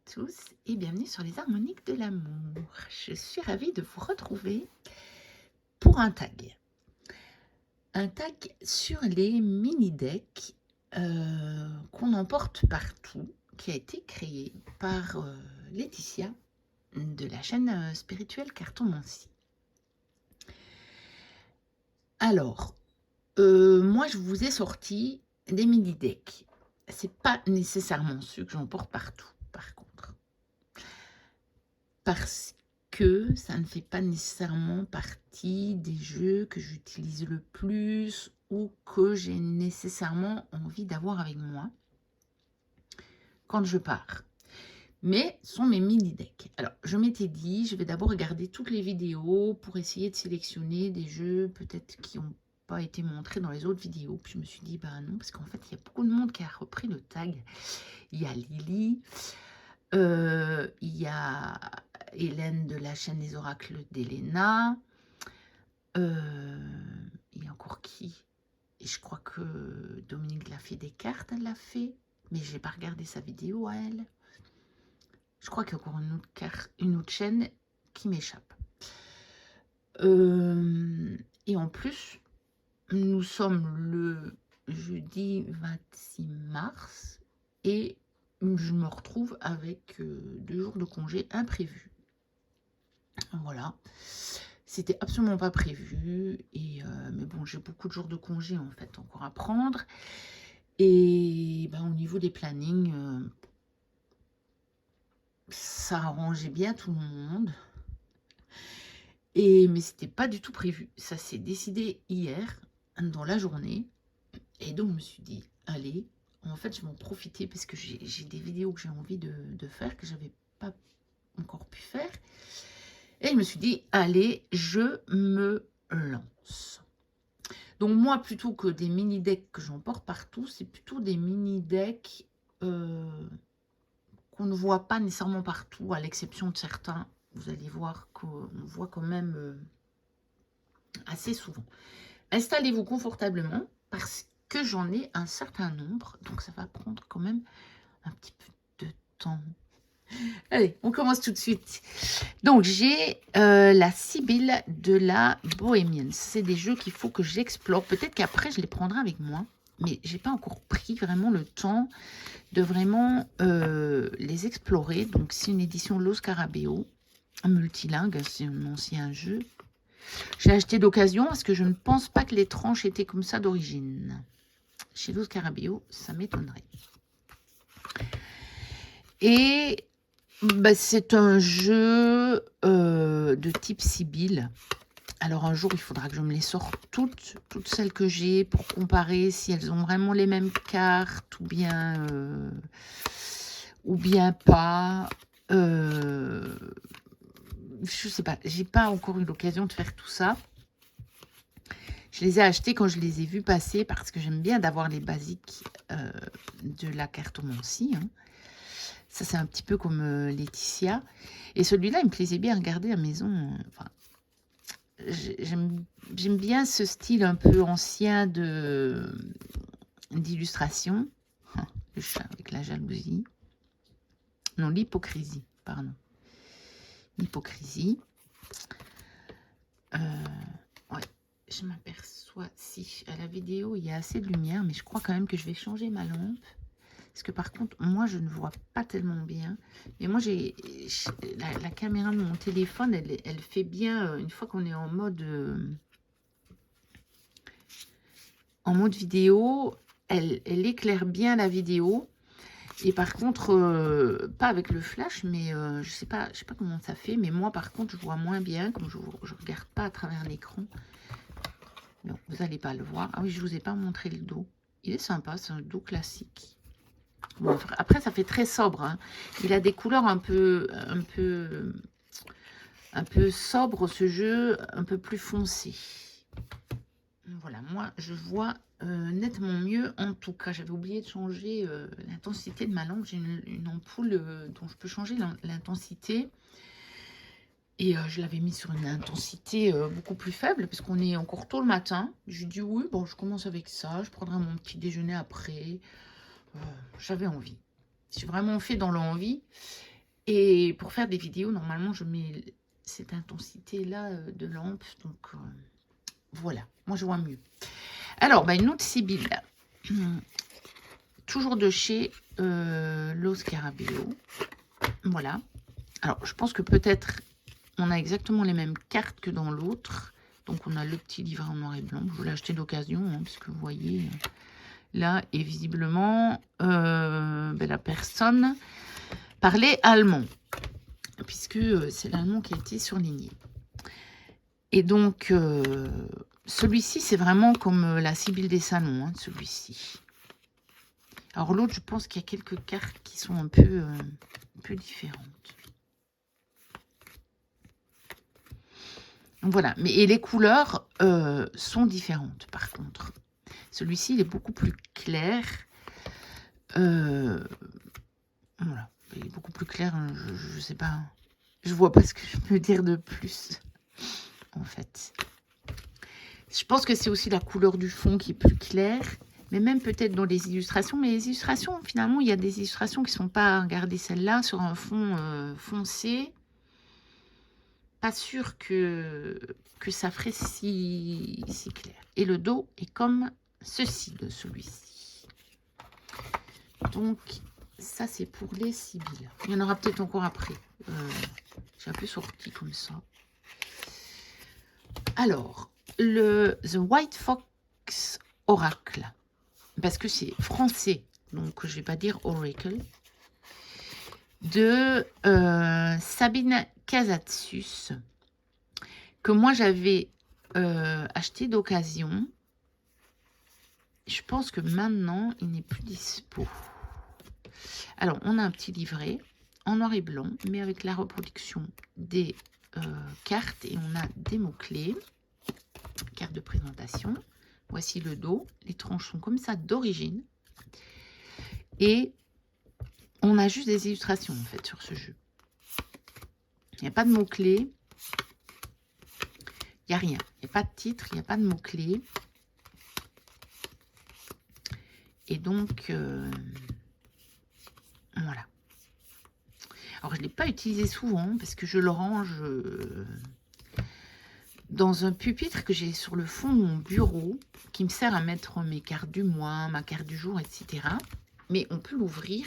tous et bienvenue sur les harmoniques de l'amour. Je suis ravie de vous retrouver pour un tag. Un tag sur les mini-decks qu'on emporte partout, qui a été créé par Laetitia de la chaîne spirituelle Cartomancie. Alors, moi je vous ai sorti des mini-decks. C'est pas nécessairement ceux que j'emporte partout, par contre. Parce que ça ne fait pas nécessairement partie des jeux que j'utilise le plus ou que j'ai nécessairement envie d'avoir avec moi quand je pars. Mais ce sont mes mini-decks. Alors, je m'étais dit, je vais d'abord regarder toutes les vidéos pour essayer de sélectionner des jeux peut-être qui n'ont pas été montrés dans les autres vidéos. Puis je me suis dit, bah non, parce qu'en fait, il y a beaucoup de monde qui a repris le tag. Il y a Lily, il y a Hélène de la chaîne des oracles d'Elena. Il y a encore qui? Et je crois que Dominique l'a fait des cartes, elle l'a fait. Mais je n'ai pas regardé sa vidéo à elle. Je crois qu'il y a encore une autre chaîne qui m'échappe. Et en plus, nous sommes le jeudi 26 mars et je me retrouve avec 2 jours de congé imprévus. Voilà, c'était absolument pas prévu. Et mais bon, j'ai beaucoup de jours de congé en fait encore à prendre. Et ben, au niveau des plannings, ça arrangeait bien tout le monde. Mais c'était pas du tout prévu. Ça s'est décidé hier, dans la journée. Et donc, je me suis dit, allez, en fait, je vais en profiter parce que j'ai des vidéos que j'ai envie de faire, que j'avais pas encore pu faire. Et je me suis dit, allez, je me lance. Donc, moi, plutôt que des mini-decks que j'emporte partout, c'est plutôt des mini-decks qu'on ne voit pas nécessairement partout, à l'exception de certains. Vous allez voir qu'on voit quand même assez souvent. Installez-vous confortablement parce que j'en ai un certain nombre. Donc, ça va prendre quand même un petit peu de temps. Allez, on commence tout de suite. Donc, j'ai la Sibylle de la Bohémienne. C'est des jeux qu'il faut que j'explore. Peut-être qu'après, je les prendrai avec moi. Mais j'ai pas encore pris vraiment le temps de vraiment les explorer. Donc, c'est une édition Los Scarabeo, multilingue. C'est un ancien jeu. J'ai acheté d'occasion parce que je ne pense pas que les tranches étaient comme ça d'origine. Chez Los Scarabeo, ça m'étonnerait. Et bah, c'est un jeu de type Sibylle. Alors un jour, il faudra que je me les sorte toutes celles que j'ai pour comparer si elles ont vraiment les mêmes cartes ou bien pas. Je sais pas, j'ai pas encore eu l'occasion de faire tout ça. Je les ai achetés quand je les ai vus passer parce que j'aime bien d'avoir les basiques de la cartomancie. Hein. Ça, c'est un petit peu comme Laetitia. Et celui-là, il me plaisait bien à regarder à la maison. Enfin, j'aime bien ce style un peu ancien d'illustration. Le chat avec la jalousie. Non, l'hypocrisie, pardon. L'hypocrisie. Ouais, je m'aperçois, si à la vidéo, il y a assez de lumière, mais je crois quand même que je vais changer ma lampe. Parce que par contre, moi, je ne vois pas tellement bien. Mais moi, j'ai la caméra de mon téléphone, elle fait bien, une fois qu'on est en mode vidéo, elle éclaire bien la vidéo. Et par contre, pas avec le flash, mais je sais pas comment ça fait. Mais moi, par contre, je vois moins bien, comme je regarde pas à travers l'écran. Non, vous n'allez pas le voir. Ah oui, je vous ai pas montré le dos. Il est sympa, c'est un dos classique. Bon, après, ça fait très sobre. Hein. Il a des couleurs un peu sobre, ce jeu, un peu plus foncé. Voilà, moi, je vois nettement mieux. En tout cas, j'avais oublié de changer l'intensité de ma lampe. J'ai une ampoule dont je peux changer l'intensité. Et je l'avais mis sur une intensité beaucoup plus faible, parce qu'on est encore tôt le matin. J'ai dit oui, bon, je commence avec ça. Je prendrai mon petit déjeuner après. J'avais envie. J'ai vraiment fait dans l'envie. Et pour faire des vidéos, normalement, je mets cette intensité-là de lampe. Donc, voilà. Moi, je vois mieux. Alors, bah, une autre Sibylle. Toujours de chez Lo Scarabeo. Voilà. Alors, je pense que peut-être on a exactement les mêmes cartes que dans l'autre. Donc, on a le petit livret en noir et blanc. Je l'ai acheté d'occasion, hein, parce que vous voyez, là, et visiblement, ben, la personne parlait allemand, puisque c'est l'allemand qui a été surligné. Et donc, celui-ci, c'est vraiment comme la Sibylle des salons, hein, celui-ci. Alors, l'autre, je pense qu'il y a quelques cartes qui sont un peu différentes. Voilà, mais et les couleurs sont différentes par contre. Celui-ci, il est beaucoup plus clair. Voilà, il est beaucoup plus clair. Je sais pas. Je vois pas ce que je peux dire de plus, en fait. Je pense que c'est aussi la couleur du fond qui est plus claire. Mais même peut-être dans les illustrations. Mais les illustrations, finalement, il y a des illustrations qui ne sont pas... Regardez celle-là, sur un fond foncé. Pas sûr que ça ferait si clair. Et le dos est comme ceci de celui-ci. Donc, ça, c'est pour les Sibylles. Il y en aura peut-être encore après. J'ai un peu sorti comme ça. Alors, le The White Fox Oracle. Parce que c'est français. Donc, je ne vais pas dire Oracle. De Sabine Casatsus. Que moi, j'avais acheté d'occasion. Je pense que maintenant, il n'est plus dispo. Alors, on a un petit livret en noir et blanc, mais avec la reproduction des cartes. Et on a des mots-clés. Carte de présentation. Voici le dos. Les tranches sont comme ça d'origine. Et on a juste des illustrations, en fait, sur ce jeu. Il n'y a pas de mots-clés. Il n'y a rien. Il n'y a pas de titre, il n'y a pas de mots-clés. Et donc, voilà. Alors, je ne l'ai pas utilisé souvent parce que je le range dans un pupitre que j'ai sur le fond de mon bureau qui me sert à mettre mes cartes du mois, ma carte du jour, etc. Mais on peut l'ouvrir.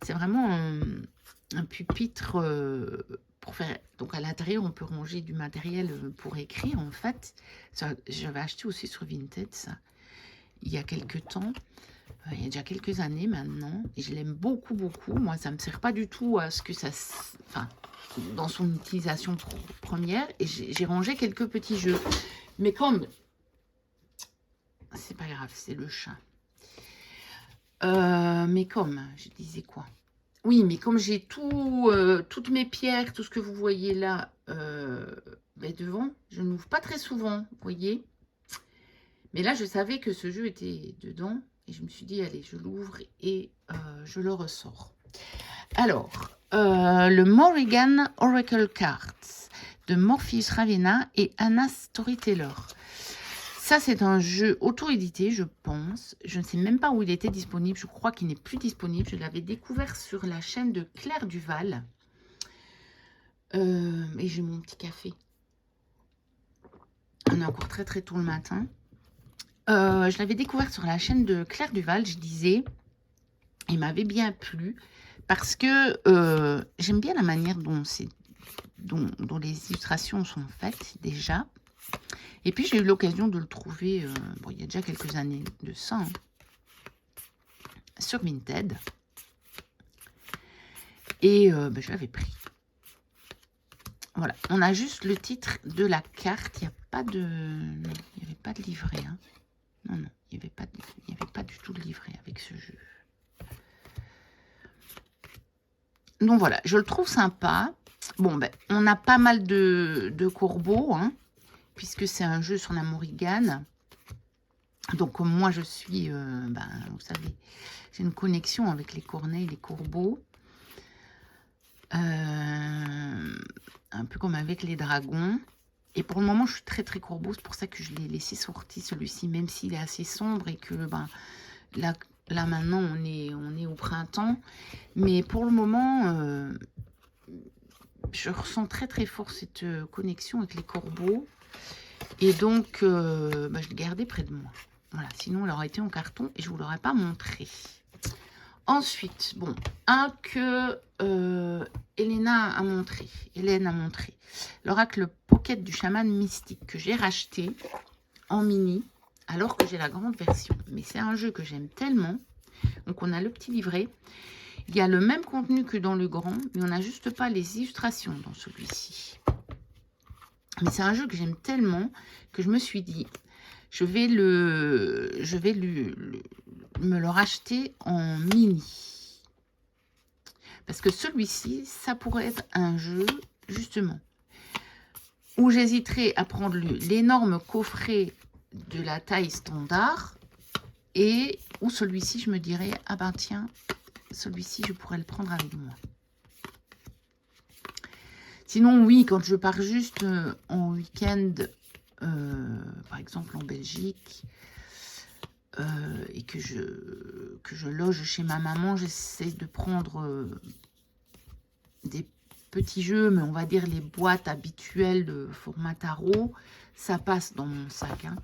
C'est vraiment un pupitre pour faire... Donc, à l'intérieur, on peut ranger du matériel pour écrire, en fait. J'avais acheté aussi sur Vinted, ça, il y a quelques temps. Il y a déjà quelques années maintenant. Et je l'aime beaucoup, beaucoup. Moi, ça ne me sert pas du tout à ce que ça... Enfin, dans son utilisation première. Et j'ai rangé quelques petits jeux. Mais comme... C'est pas grave, c'est le chat. Mais comme... Je disais quoi? Oui, mais comme j'ai toutes mes pierres, tout ce que vous voyez là, ben devant, je n'ouvre pas très souvent, vous voyez. Mais là, je savais que ce jeu était dedans. Et je me suis dit, allez, je l'ouvre et je le ressors. Alors, le Morrigan Oracle Cards de Morpheus Ravenna et Anna Storyteller. Ça, c'est un jeu auto-édité, je pense. Je ne sais même pas où il était disponible. Je crois qu'il n'est plus disponible. Je l'avais découvert sur la chaîne de Claire Duval. Et j'ai mon petit café. On est encore très très tôt le matin. Je l'avais découvert sur la chaîne de Claire Duval, je disais. Il m'avait bien plu parce que j'aime bien la manière dont les illustrations sont faites déjà. Et puis j'ai eu l'occasion de le trouver, bon, il y a déjà quelques années de ça, hein, sur Vinted. Et ben, je l'avais pris. Voilà, on a juste le titre de la carte. Il n'y a pas de... Non, il n'y avait pas de livret. Hein. Non, non, il n'y avait pas du tout de livret avec ce jeu. Donc voilà, je le trouve sympa. Bon, ben, on a pas mal de corbeaux, hein, puisque c'est un jeu sur la Morrigan. Donc moi, je suis, ben, vous savez, j'ai une connexion avec les corneilles, les corbeaux. Un peu comme avec les dragons. Et pour le moment, je suis très très corbeau. C'est pour ça que je l'ai laissé sortir celui-ci, même s'il est assez sombre et que ben, là maintenant, on est au printemps. Mais pour le moment, je ressens très très fort cette connexion avec les corbeaux. Et donc, je l'ai gardé près de moi. Voilà, sinon elle aurait été en carton et je ne vous l'aurais pas montré. Ensuite, bon, un que Hélène a montré. L'oracle Pocket du chaman mystique que j'ai racheté en mini alors que j'ai la grande version. Mais c'est un jeu que j'aime tellement. Donc on a le petit livret. Il y a le même contenu que dans le grand, mais on n'a juste pas les illustrations dans celui-ci. Mais c'est un jeu que j'aime tellement que je me suis dit, je vais me le racheter en mini. Parce que celui-ci, ça pourrait être un jeu, justement, où j'hésiterais à prendre l'énorme coffret de la taille standard et où celui-ci, je me dirais, ah ben tiens, celui-ci, je pourrais le prendre avec moi. Sinon, oui, quand je pars juste en week-end, par exemple en Belgique, et que je loge chez ma maman, j'essaie de prendre des petits jeux, mais on va dire les boîtes habituelles de format tarot. Ça passe dans mon sac, hein.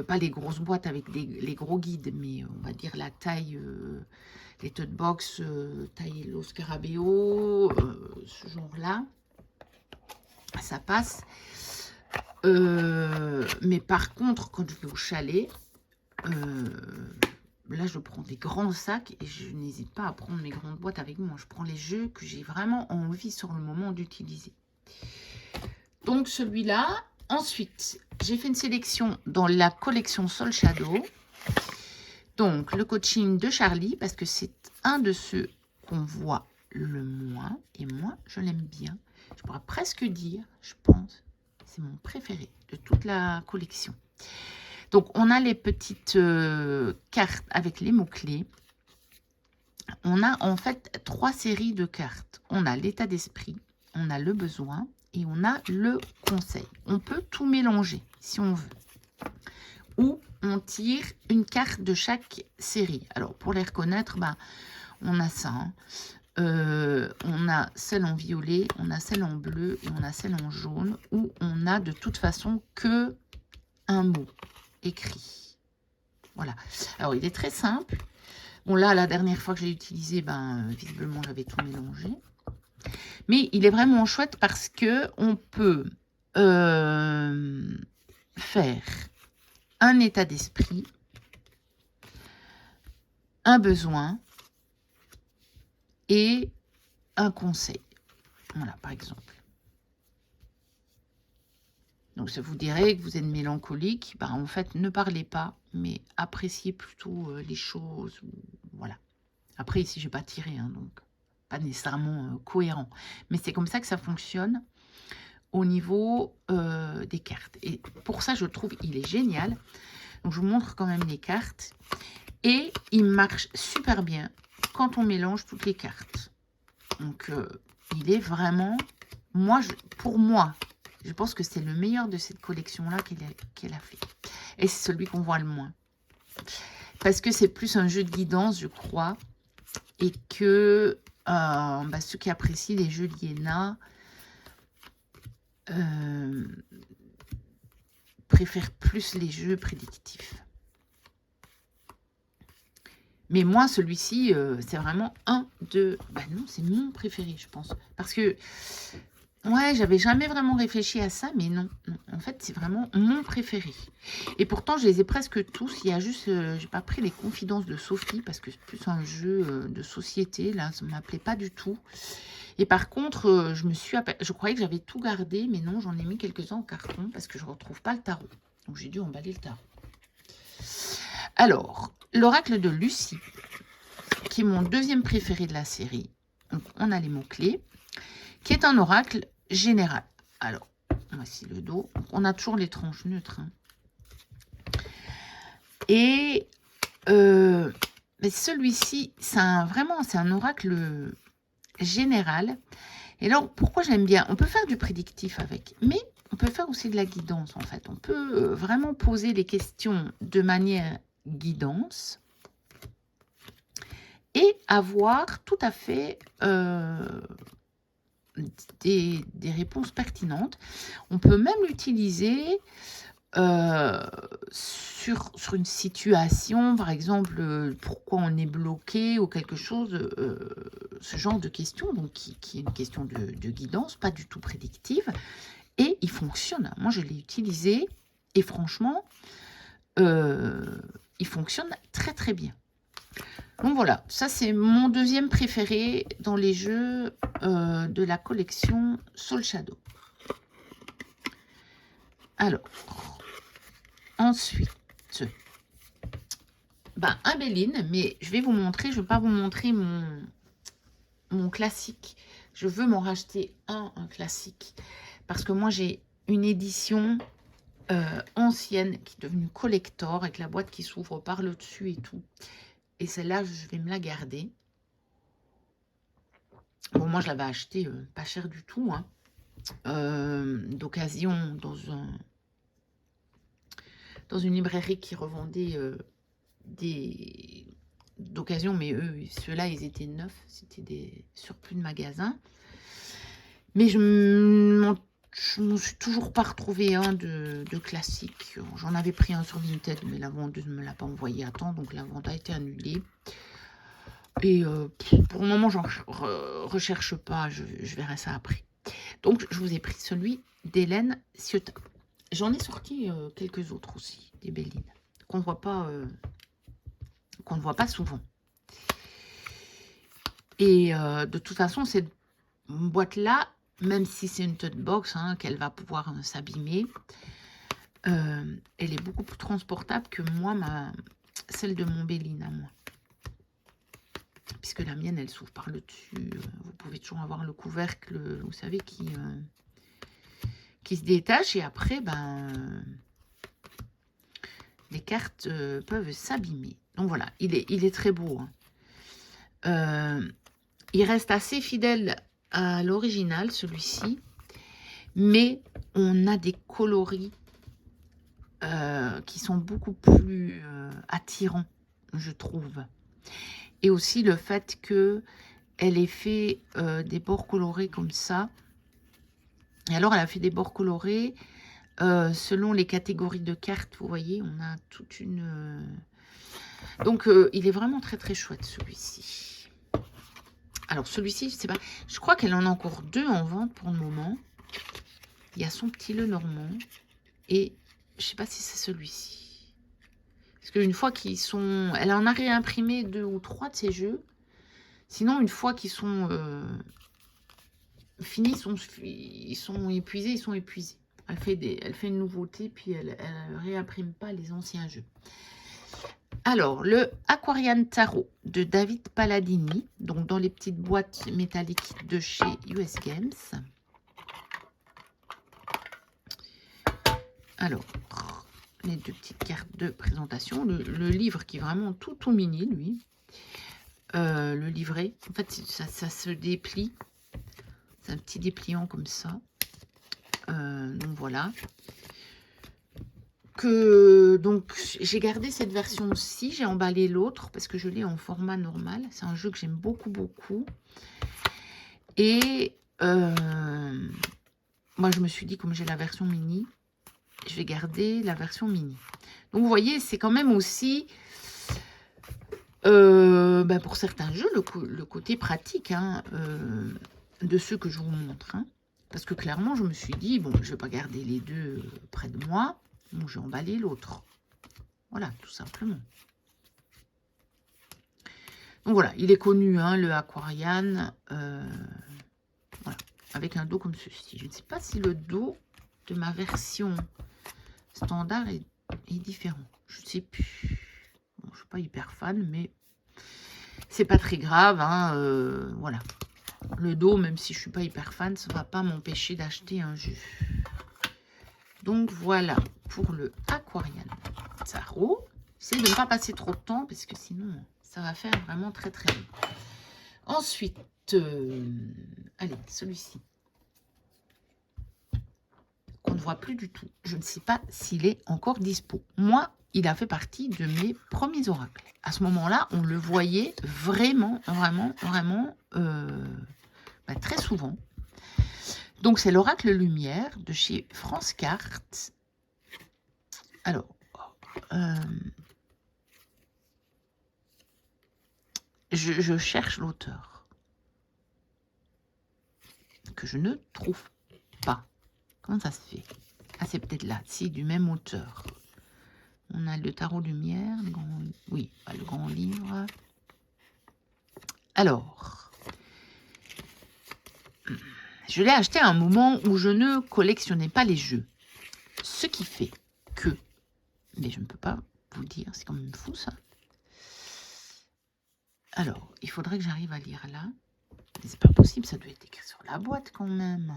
Pas les grosses boîtes avec les gros guides, mais on va dire la taille, les tote box, taille Los Scarabeo, ce genre-là. Ça passe. Mais par contre, quand je vais au chalet, là, je prends des grands sacs et je n'hésite pas à prendre mes grandes boîtes avec moi. Je prends les jeux que j'ai vraiment envie sur le moment d'utiliser. Donc, celui-là. Ensuite, j'ai fait une sélection dans la collection Soul Shadow. Donc, le coaching de Charlie, parce que c'est un de ceux qu'on voit le moins. Et moi, je l'aime bien. Je pourrais presque dire, je pense, c'est mon préféré de toute la collection. Donc, on a les petites cartes avec les mots-clés. On a en fait 3 séries de cartes. On a l'état d'esprit, on a le besoin et on a le conseil. On peut tout mélanger si on veut. Ou on tire une carte de chaque série. Alors, pour les reconnaître, ben, on a ça. Hein. On a celle en violet, on a celle en bleu et on a celle en jaune. Où on a de toute façon que un mot écrit. Voilà. Alors, il est très simple. Bon, là, la dernière fois que j'ai utilisé, ben, visiblement, j'avais tout mélangé. Mais il est vraiment chouette parce que on peut faire un état d'esprit, un besoin et un conseil. Voilà, par exemple. Donc, ça vous dirait que vous êtes mélancolique. Ben, en fait, ne parlez pas, mais appréciez plutôt les choses. Voilà. Après, ici, je n'ai pas tiré, hein, donc pas nécessairement cohérent. Mais c'est comme ça que ça fonctionne au niveau des cartes. Et pour ça, je trouve il est génial. Donc, je vous montre quand même les cartes. Et il marche super bien quand on mélange toutes les cartes. Donc, il est vraiment... pour moi, je pense que c'est le meilleur de cette collection-là qu'elle a fait. Et c'est celui qu'on voit le moins. Parce que c'est plus un jeu de guidance, je crois. Et que ceux qui apprécient les jeux d'Iéna préfèrent plus les jeux prédictifs. Mais moi, celui-ci, c'est vraiment un de... Bah non, c'est mon préféré, je pense. Parce que, ouais, j'avais jamais vraiment réfléchi à ça, mais non. En fait, c'est vraiment mon préféré. Et pourtant, je les ai presque tous. Il y a juste... j'ai pas pris les confidences de Sophie, parce que c'est plus un jeu de société. Là, ça ne m'appelait pas du tout. Et par contre, je croyais que j'avais tout gardé, mais non, j'en ai mis quelques-uns en carton, parce que je ne retrouve pas le tarot. Donc, j'ai dû emballer le tarot. Alors, l'oracle de Lucie, qui est mon deuxième préféré de la série. Donc, on a les mots-clés, qui est un oracle général. Alors, voici le dos. Donc, on a toujours les tranches neutres. Hein. Et mais celui-ci, c'est un oracle général. Et alors, pourquoi j'aime bien? On peut faire du prédictif avec, mais on peut faire aussi de la guidance, en fait. On peut vraiment poser les questions de manière guidance et avoir tout à fait des réponses pertinentes. On peut même l'utiliser sur une situation, par exemple, pourquoi on est bloqué ou quelque chose, ce genre de questions, donc qui est une question de guidance, pas du tout prédictive, et il fonctionne. Moi, je l'ai utilisé et franchement, il fonctionne très très bien. Donc voilà, ça c'est mon deuxième préféré dans les jeux de la collection Soul Shadow. Alors, ensuite, un Béline, mais je vais vous montrer, je ne vais pas vous montrer mon classique. Je veux m'en racheter un classique. Parce que moi j'ai une édition ancienne qui est devenue collector avec la boîte qui s'ouvre par le dessus et tout. Et celle-là, je vais me la garder. Bon, moi, je l'avais acheté pas cher du tout, hein, d'occasion dans une librairie qui revendait d'occasion, mais eux, ceux-là, ils étaient neufs. C'était des surplus de magasins. Mais je ne suis toujours pas retrouvé un de classique. J'en avais pris un sur Vinted, mais la vendeuse ne me l'a pas envoyé à temps, donc la vente a été annulée. Et pour le moment, j'en recherche pas, je verrai ça après. Donc, je vous ai pris celui d'Hélène Ciotat. J'en ai sorti quelques autres aussi, des Bélines, qu'on ne voit pas souvent. Et de toute façon, cette boîte-là, même si c'est une tote box, hein, qu'elle va pouvoir s'abîmer, elle est beaucoup plus transportable que moi, celle de mon Béline à moi. Puisque la mienne, elle s'ouvre par le dessus. Vous pouvez toujours avoir le couvercle, vous savez, qui se détache. Et après, les cartes peuvent s'abîmer. Donc voilà, il est très beau. Hein. Il reste assez fidèle à l'original, celui-ci. Mais on a des coloris qui sont beaucoup plus attirants, je trouve. Et aussi le fait qu'elle ait fait des bords colorés comme ça. Et alors, elle a fait des bords colorés selon les catégories de cartes. Vous voyez, on a toute une... Donc, il est vraiment très, très chouette, celui-ci. Alors, celui-ci, je sais pas. Je crois qu'elle en a encore 2 en vente pour le moment. Il y a son petit Lenormand. Et je sais pas si c'est celui-ci. Parce qu'une fois qu'ils sont... Elle en a réimprimé 2 ou 3 de ces jeux. Sinon, une fois qu'ils sont finis, ils sont épuisés, Elle fait une nouveauté, puis elle réimprime pas les anciens jeux. Alors, le Aquarian Tarot de David Palladini, donc dans les petites boîtes métalliques de chez US Games. Alors, les 2 petites cartes de présentation. Le livre qui est vraiment tout mini, lui. Le livret. En fait, ça se déplie. C'est un petit dépliant comme ça. Donc voilà. Donc j'ai gardé cette version-ci. J'ai emballé l'autre parce que je l'ai en format normal. C'est un jeu que j'aime beaucoup, beaucoup. Et moi, je me suis dit, comme j'ai la version mini, je vais garder la version mini. Donc vous voyez, c'est quand même aussi... pour certains jeux, le côté pratique hein, de ceux que je vous montre. Hein. Parce que clairement, je me suis dit, bon, je ne vais pas garder les 2 près de moi. Donc, je vais emballer l'autre. Voilà, tout simplement. Donc, voilà, il est connu, hein, le Aquarian. Voilà, avec un dos comme ceci. Je ne sais pas si le dos de ma version standard est différent. Je ne sais plus. Bon, je ne suis pas hyper fan, mais... C'est pas très grave, hein, voilà. Le dos, même si je suis pas hyper fan, ça va pas m'empêcher d'acheter un jeu. Donc voilà pour le Aquarian Tarot. C'est de ne pas passer trop de temps parce que sinon ça va faire vraiment très très long. Ensuite, allez, celui-ci. Qu'on ne voit plus du tout. Je ne sais pas s'il est encore dispo. Moi, il a fait partie de mes premiers oracles. À ce moment-là, on le voyait vraiment très souvent. Donc, c'est l'Oracle Lumière de chez France Cartes. Alors, je cherche l'auteur que je ne trouve pas. Comment ça se fait? Ah, c'est peut-être là. Si, du même auteur. On a le Tarot Lumière, le grand... oui, le grand livre. Alors, je l'ai acheté à un moment où je ne collectionnais pas les jeux. Ce qui fait que... Mais je ne peux pas vous dire, c'est quand même fou ça. Alors, il faudrait que j'arrive à lire là. Mais c'est pas possible, ça doit être écrit sur la boîte quand même.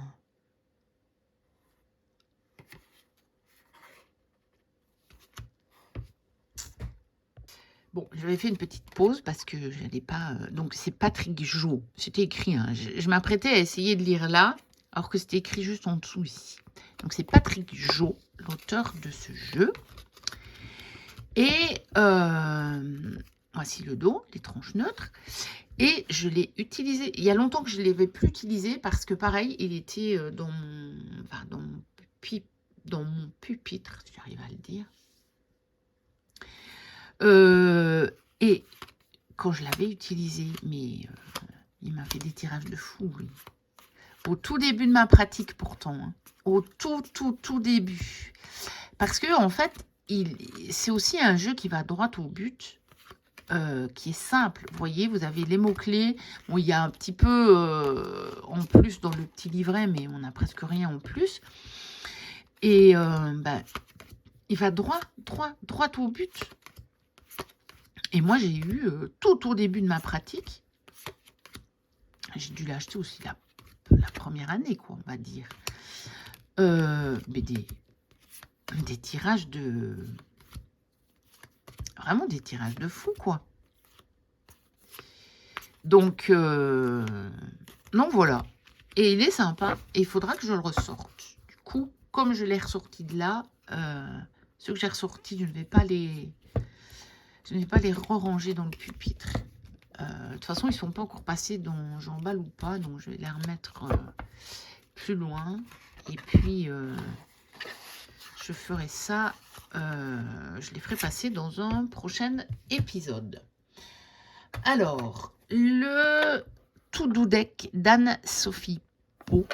Bon, j'avais fait une petite pause parce que je n'allais pas... donc, c'est Patrick Jo. C'était écrit. Hein. Je m'apprêtais à essayer de lire là, alors que c'était écrit juste en dessous ici. Donc, c'est Patrick Jo, l'auteur de ce jeu. Et voici le dos, les tranches neutres. Et je l'ai utilisé... Il y a longtemps que je ne l'avais plus utilisé parce que, pareil, il était dans mon pupitre, si j'arrive à le dire. Et quand je l'avais utilisé, mais il m'a fait des tirages de fou, lui. Au tout début de ma pratique, pourtant. Hein. Au tout début. Parce que, en fait, c'est aussi un jeu qui va droit au but, qui est simple. Vous voyez, vous avez les mots-clés. Bon, il y a un petit peu en plus dans le petit livret, mais on n'a presque rien en plus. Et il va droit au but. Et moi, j'ai eu, tout au début de ma pratique, j'ai dû l'acheter aussi la première année, quoi, on va dire. Mais des tirages de... Vraiment des tirages de fou, quoi. Donc voilà. Et il est sympa. Et il faudra que je le ressorte. Du coup, comme je l'ai ressorti de là, ceux que j'ai ressortis, je ne vais pas les re-ranger dans le pupitre. De toute façon, ils ne sont pas encore passés dans j'emballe ou pas, donc je vais les remettre plus loin. Et puis, je ferai ça, je les ferai passer dans un prochain épisode. Alors, le tout doux deck d'Anne-Sophie Pau.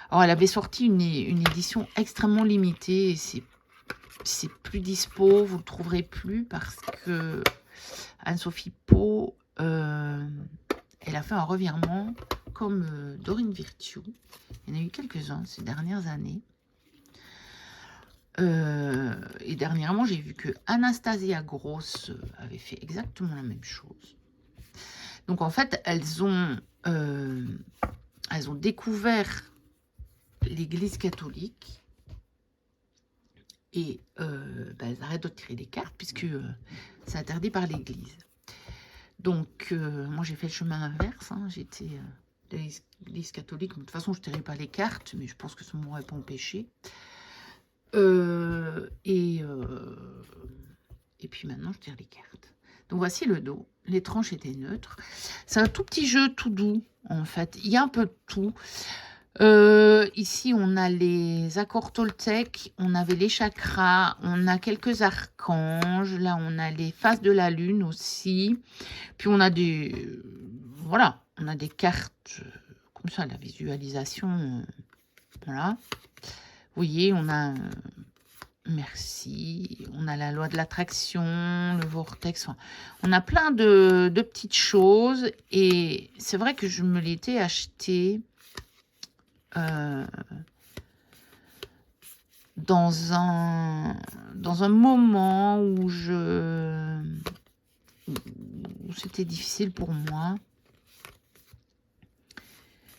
Alors, elle avait sorti une édition extrêmement limitée et c'est plus dispo, vous le trouverez plus parce que Anne-Sophie Pau, elle a fait un revirement comme Dorine Virtue. Il y en a eu quelques-uns ces dernières années. Et dernièrement, j'ai vu que Anastasia Gross avait fait exactement la même chose. Donc en fait, elles ont découvert l'Église catholique. Et elles arrêtent de tirer des cartes puisque c'est interdit par l'Église. Donc, moi, j'ai fait le chemin inverse. Hein. J'étais de l'Église catholique. De toute façon, je ne tirais pas les cartes, mais je pense que ça ne m'aurait pas empêché. Et puis maintenant, je tire les cartes. Donc, voici le dos. Les tranches étaient neutres. C'est un tout petit jeu tout doux, en fait. Il y a un peu de tout. Ici, on a les accords Toltec, on avait les chakras, on a quelques archanges. Là, on a les phases de la lune aussi. Puis, on a des... voilà, on a des cartes comme ça, la visualisation. Voilà. Vous voyez, on a... merci. On a la loi de l'attraction, le vortex. Enfin, on a plein de petites choses. Et c'est vrai que je me l'étais acheté... dans un moment où c'était difficile pour moi.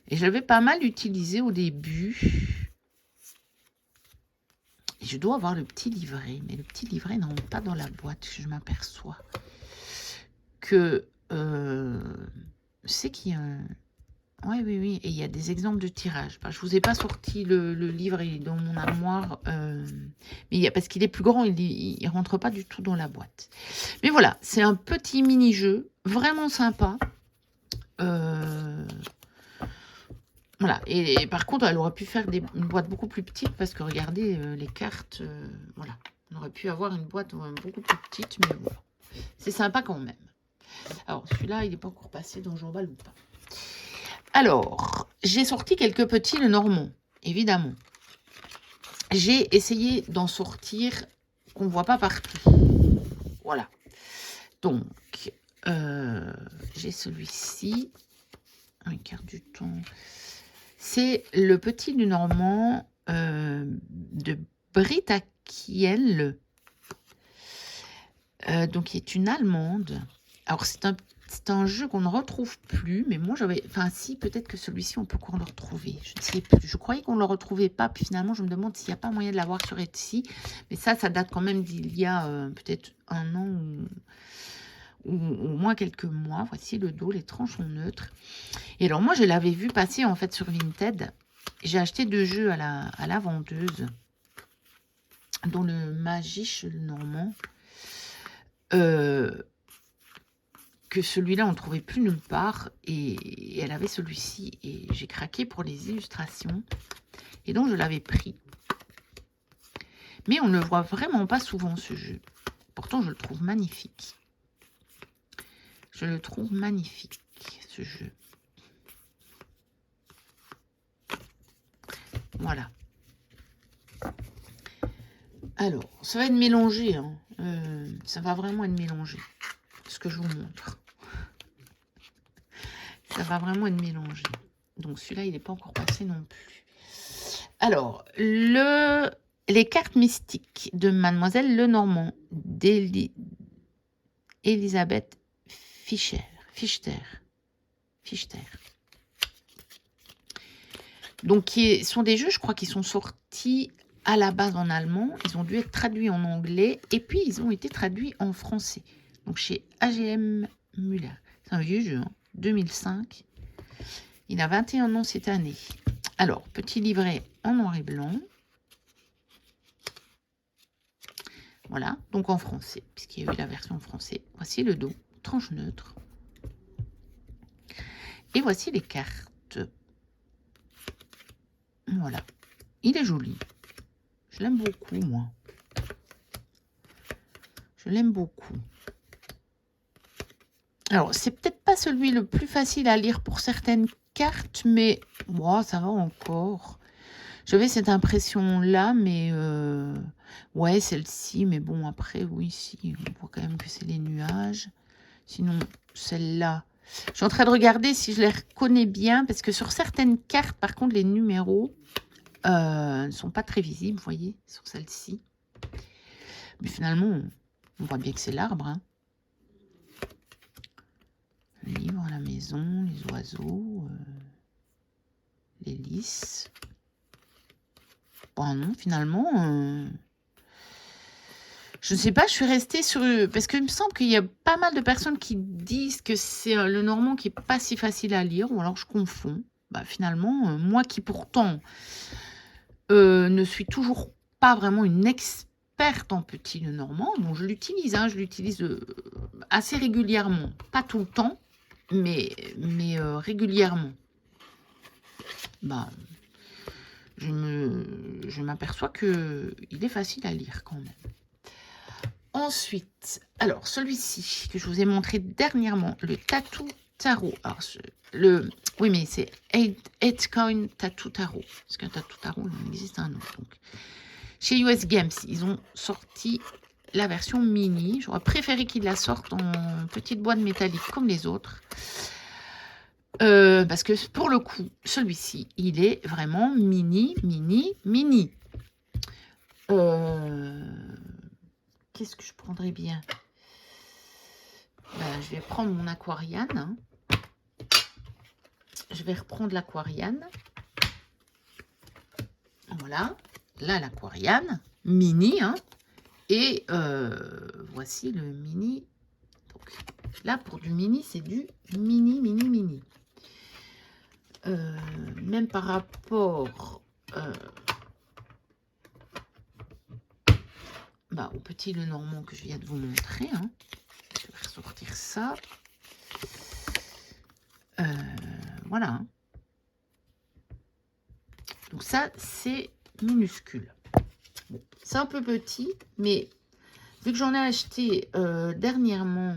Et j'avais pas mal utilisé au début. Et je dois avoir le petit livret. Mais le petit livret n'en est pas dans la boîte. Je m'aperçois que c'est qu'il y a un... Oui. Et il y a des exemples de tirage. Enfin, je ne vous ai pas sorti le livre, il est dans mon armoire. Mais parce qu'il est plus grand, il ne rentre pas du tout dans la boîte. Mais voilà, c'est un petit mini-jeu, vraiment sympa. Voilà. Et par contre, elle aurait pu faire une boîte beaucoup plus petite parce que regardez, les cartes, voilà. On aurait pu avoir une boîte beaucoup plus petite, mais voilà. C'est sympa quand même. Alors, celui-là, il n'est pas encore passé, donc j'emballe ou pas. Alors, j'ai sorti quelques petits Lenormand, évidemment. J'ai essayé d'en sortir qu'on ne voit pas partout. Voilà. Donc, j'ai celui-ci. Un quart du temps. C'est le petit Lenormand de Britta Kiel. Donc, qui est une Allemande. Alors, c'est un jeu qu'on ne retrouve plus, mais moi, j'avais... Enfin, si, peut-être que celui-ci, on peut encore le retrouver. Je ne sais plus. Je croyais qu'on ne le retrouvait pas, puis finalement, je me demande s'il n'y a pas moyen de l'avoir sur Etsy. Mais ça date quand même d'il y a peut-être un an ou au moins quelques mois. Voici le dos, les tranches sont neutres. Et alors, moi, je l'avais vu passer, en fait, sur Vinted. J'ai acheté 2 jeux à la vendeuse, dont le Magiche Normand. Que celui-là, on ne trouvait plus nulle part. Et elle avait celui-ci. Et j'ai craqué pour les illustrations. Et donc, je l'avais pris. Mais on ne le voit vraiment pas souvent, ce jeu. Pourtant, je le trouve magnifique. Je le trouve magnifique, ce jeu. Voilà. Alors, ça va être mélangé. Hein. Ça va vraiment être mélangé. Ce que je vous montre. Ça va vraiment être mélangé. Donc, celui-là, il n'est pas encore passé non plus. Alors, les cartes mystiques de Mademoiselle Lenormand d'Elisabeth Fichter. Donc, qui sont des jeux, je crois, qui sont sortis à la base en allemand. Ils ont dû être traduits en anglais. Et puis, ils ont été traduits en français. Donc, chez AGM Müller. C'est un vieux jeu, hein, 2005. Il a 21 ans cette année. Alors, petit livret en noir et blanc. Voilà, donc en français, puisqu'il y a eu la version en français. Voici le dos, tranche neutre. Et voici les cartes. Voilà. Il est joli. Je l'aime beaucoup, moi. Je l'aime beaucoup. Alors, c'est peut-être pas celui le plus facile à lire pour certaines cartes, mais bon, ça va encore. J'avais cette impression-là, mais ouais, celle-ci, mais bon, après, oui, si, on voit quand même que c'est les nuages. Sinon, celle-là, je suis en train de regarder si je les reconnais bien, parce que sur certaines cartes, par contre, les numéros ne sont pas très visibles, vous voyez, sur celle-ci. Mais finalement, on voit bien que c'est l'arbre. Hein. Le livre, la maison, les oiseaux, les lys. Bon, non, finalement, je ne sais pas, je suis restée sur... Parce qu'il me semble qu'il y a pas mal de personnes qui disent que c'est le normand qui n'est pas si facile à lire, ou alors je confonds. Bah, finalement, moi qui pourtant ne suis toujours pas vraiment une experte en petit le normand, bon, je l'utilise, hein, je l'utilise assez régulièrement. Pas tout le temps, mais régulièrement. Bah, je m'aperçois qu'il est facile à lire quand même. Ensuite, alors celui-ci que je vous ai montré dernièrement, le Tattoo Tarot. Alors, oui, mais c'est 8 Coin Tattoo Tarot. Parce qu'un Tattoo Tarot, il existe un autre. Donc. Chez US Games, ils ont sorti la version mini. J'aurais préféré qu'ils la sortent en petite boîte métallique comme les autres. Parce que pour le coup, celui-ci, il est vraiment mini. Qu'est-ce que je prendrais bien? Ben, je vais prendre mon aquariane. Hein. Je vais reprendre l'aquariane. Voilà. Là, l'aquariane. Mini. Hein. Et voici le mini. Donc, là, pour du mini, c'est du mini. Même par rapport au petit Lenormand que je viens de vous montrer. Hein. Je vais ressortir ça. Voilà. Donc ça, c'est minuscule. Bon, c'est un peu petit, mais vu que j'en ai acheté dernièrement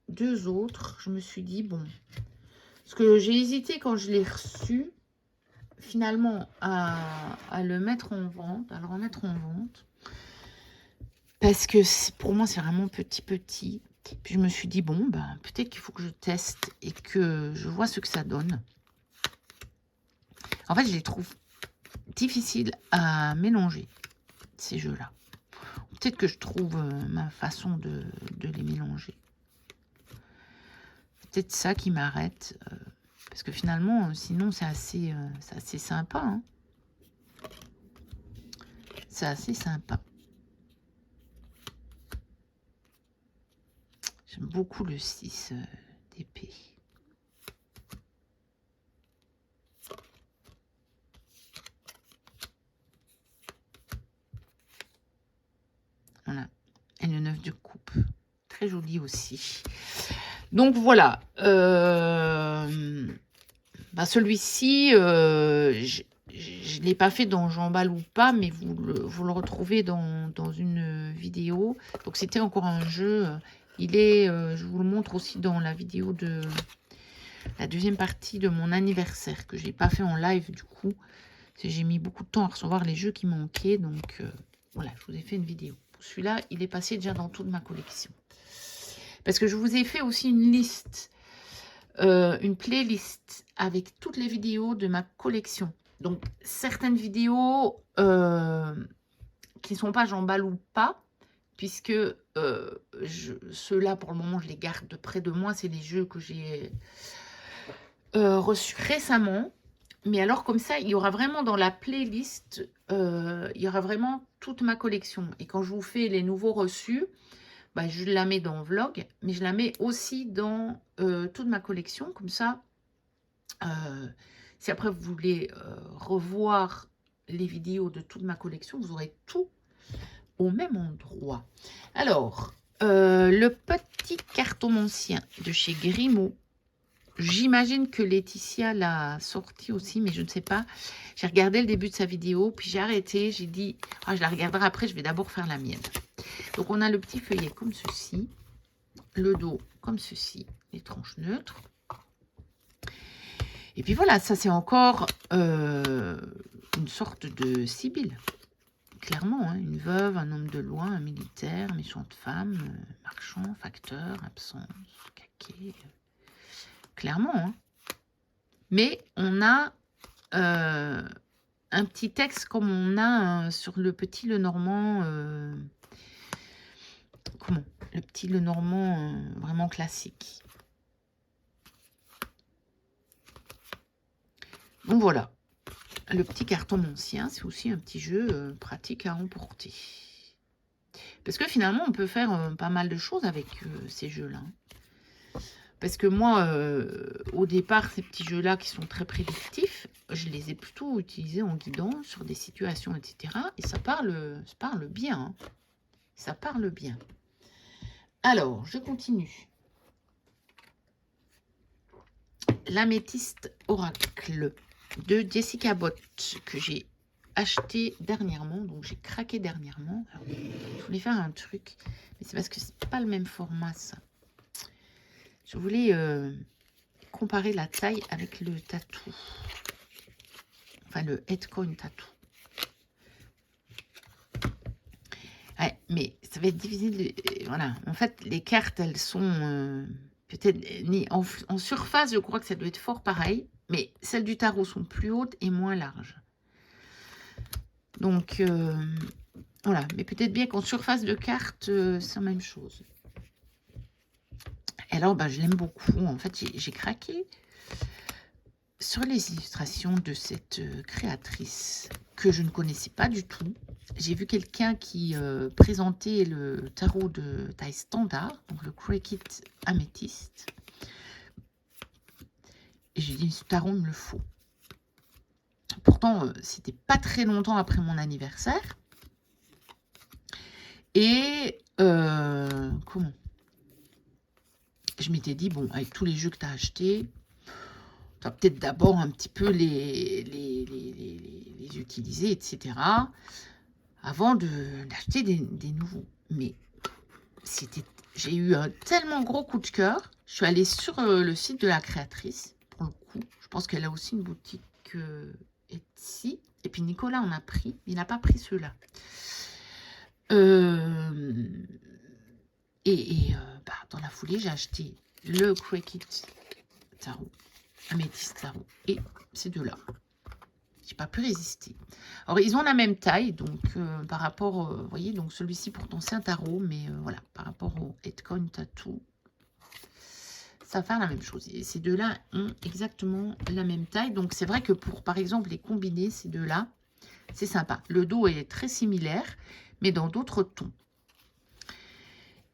2 autres, je me suis dit, bon, parce que j'ai hésité quand je l'ai reçu, finalement, à le mettre en vente, à le remettre en vente, parce que pour moi, c'est vraiment petit. Puis je me suis dit, bon, ben, peut-être qu'il faut que je teste et que je vois ce que ça donne. En fait, je les trouve difficiles à mélanger, ces jeux-là. Peut-être que je trouve ma façon de les mélanger. Peut-être ça qui m'arrête. Parce que finalement, sinon, c'est assez sympa. Hein. C'est assez sympa. J'aime beaucoup le 6 d'épée. Voilà. Et le 9 de coupe. Très joli aussi. Donc voilà. Bah celui-ci, je ne l'ai pas fait dans J'emballe ou pas, mais vous le retrouvez dans une vidéo. Donc c'était encore un jeu. Il est, je vous le montre aussi dans la vidéo de la deuxième partie de mon anniversaire, que je n'ai pas fait en live du coup. J'ai mis beaucoup de temps à recevoir les jeux qui manquaient. Donc voilà, je vous ai fait une vidéo. Celui-là, il est passé déjà dans toute ma collection. Parce que je vous ai fait aussi une liste, une playlist avec toutes les vidéos de ma collection. Donc, certaines vidéos qui ne sont pas J'emballe ou pas, puisque ceux-là, pour le moment, je les garde près de moi. C'est des jeux que j'ai reçus récemment. Mais alors, comme ça, il y aura vraiment dans la playlist, il y aura vraiment toute ma collection. Et quand je vous fais les nouveaux reçus, bah, je la mets dans Vlog, mais je la mets aussi dans toute ma collection. Comme ça, si après vous voulez revoir les vidéos de toute ma collection, vous aurez tout au même endroit. Alors, le petit carton ancien de chez Grimaud. J'imagine que Laetitia l'a sorti aussi, mais je ne sais pas. J'ai regardé le début de sa vidéo, puis j'ai arrêté. J'ai dit, ah, je la regarderai après, je vais d'abord faire la mienne. Donc, on a le petit feuillet comme ceci, le dos comme ceci, les tranches neutres. Et puis voilà, ça c'est encore une sorte de sibylle. Clairement, hein, une veuve, un homme de loi, un militaire, méchante femme, marchand, facteur, absence, caquet. Clairement, hein. Mais on a un petit texte comme on a sur le petit Lenormand. Comment? Le petit Lenormand vraiment classique. Donc voilà. Le petit carton ancien, c'est aussi un petit jeu pratique à emporter. Parce que finalement, on peut faire pas mal de choses avec ces jeux-là. Parce que moi, au départ, ces petits jeux-là qui sont très prédictifs, je les ai plutôt utilisés en guidant sur des situations, etc. Et ça parle bien. Hein. Ça parle bien. Alors, je continue. L'améthyste oracle de Jessica Bott que j'ai acheté dernièrement. Donc, j'ai craqué dernièrement. Alors, je voulais faire un truc, mais c'est parce que c'est pas le même format, ça. Je voulais comparer la taille avec le tatou. Enfin, le Headcoin tatou. Ouais, mais ça va être difficile. Voilà. En fait, les cartes, elles sont peut-être en surface, je crois que ça doit être fort pareil. Mais celles du tarot sont plus hautes et moins larges. Donc, voilà. Mais peut-être bien qu'en surface de carte, c'est la même chose. Et alors, bah, je l'aime beaucoup. En fait, j'ai craqué sur les illustrations de cette créatrice que je ne connaissais pas du tout. J'ai vu quelqu'un qui présentait le tarot de taille standard, donc le Cricket Améthyste. Et j'ai dit, ce tarot, il me le faut. Pourtant, c'était pas très longtemps après mon anniversaire. Et comment? Je m'étais dit, bon, avec tous les jeux que tu as achetés, tu as peut-être d'abord un petit peu les utiliser, etc. avant d'acheter des nouveaux. Mais j'ai eu un tellement gros coup de cœur. Je suis allée sur le site de la créatrice, pour le coup. Je pense qu'elle a aussi une boutique Etsy. Et puis Nicolas en a pris. Il n'a pas pris ceux-là. Dans la foulée, j'ai acheté le Cricut Tarot, Améthyste Tarot et ces deux-là. J'ai pas pu résister. Alors, ils ont la même taille, donc par rapport, vous voyez, donc celui-ci pourtant c'est un tarot, mais voilà, par rapport au Headcoin Tattoo, ça va faire la même chose. Et ces deux-là ont exactement la même taille, donc c'est vrai que pour, par exemple, les combiner, ces deux-là, c'est sympa. Le dos est très similaire, mais dans d'autres tons.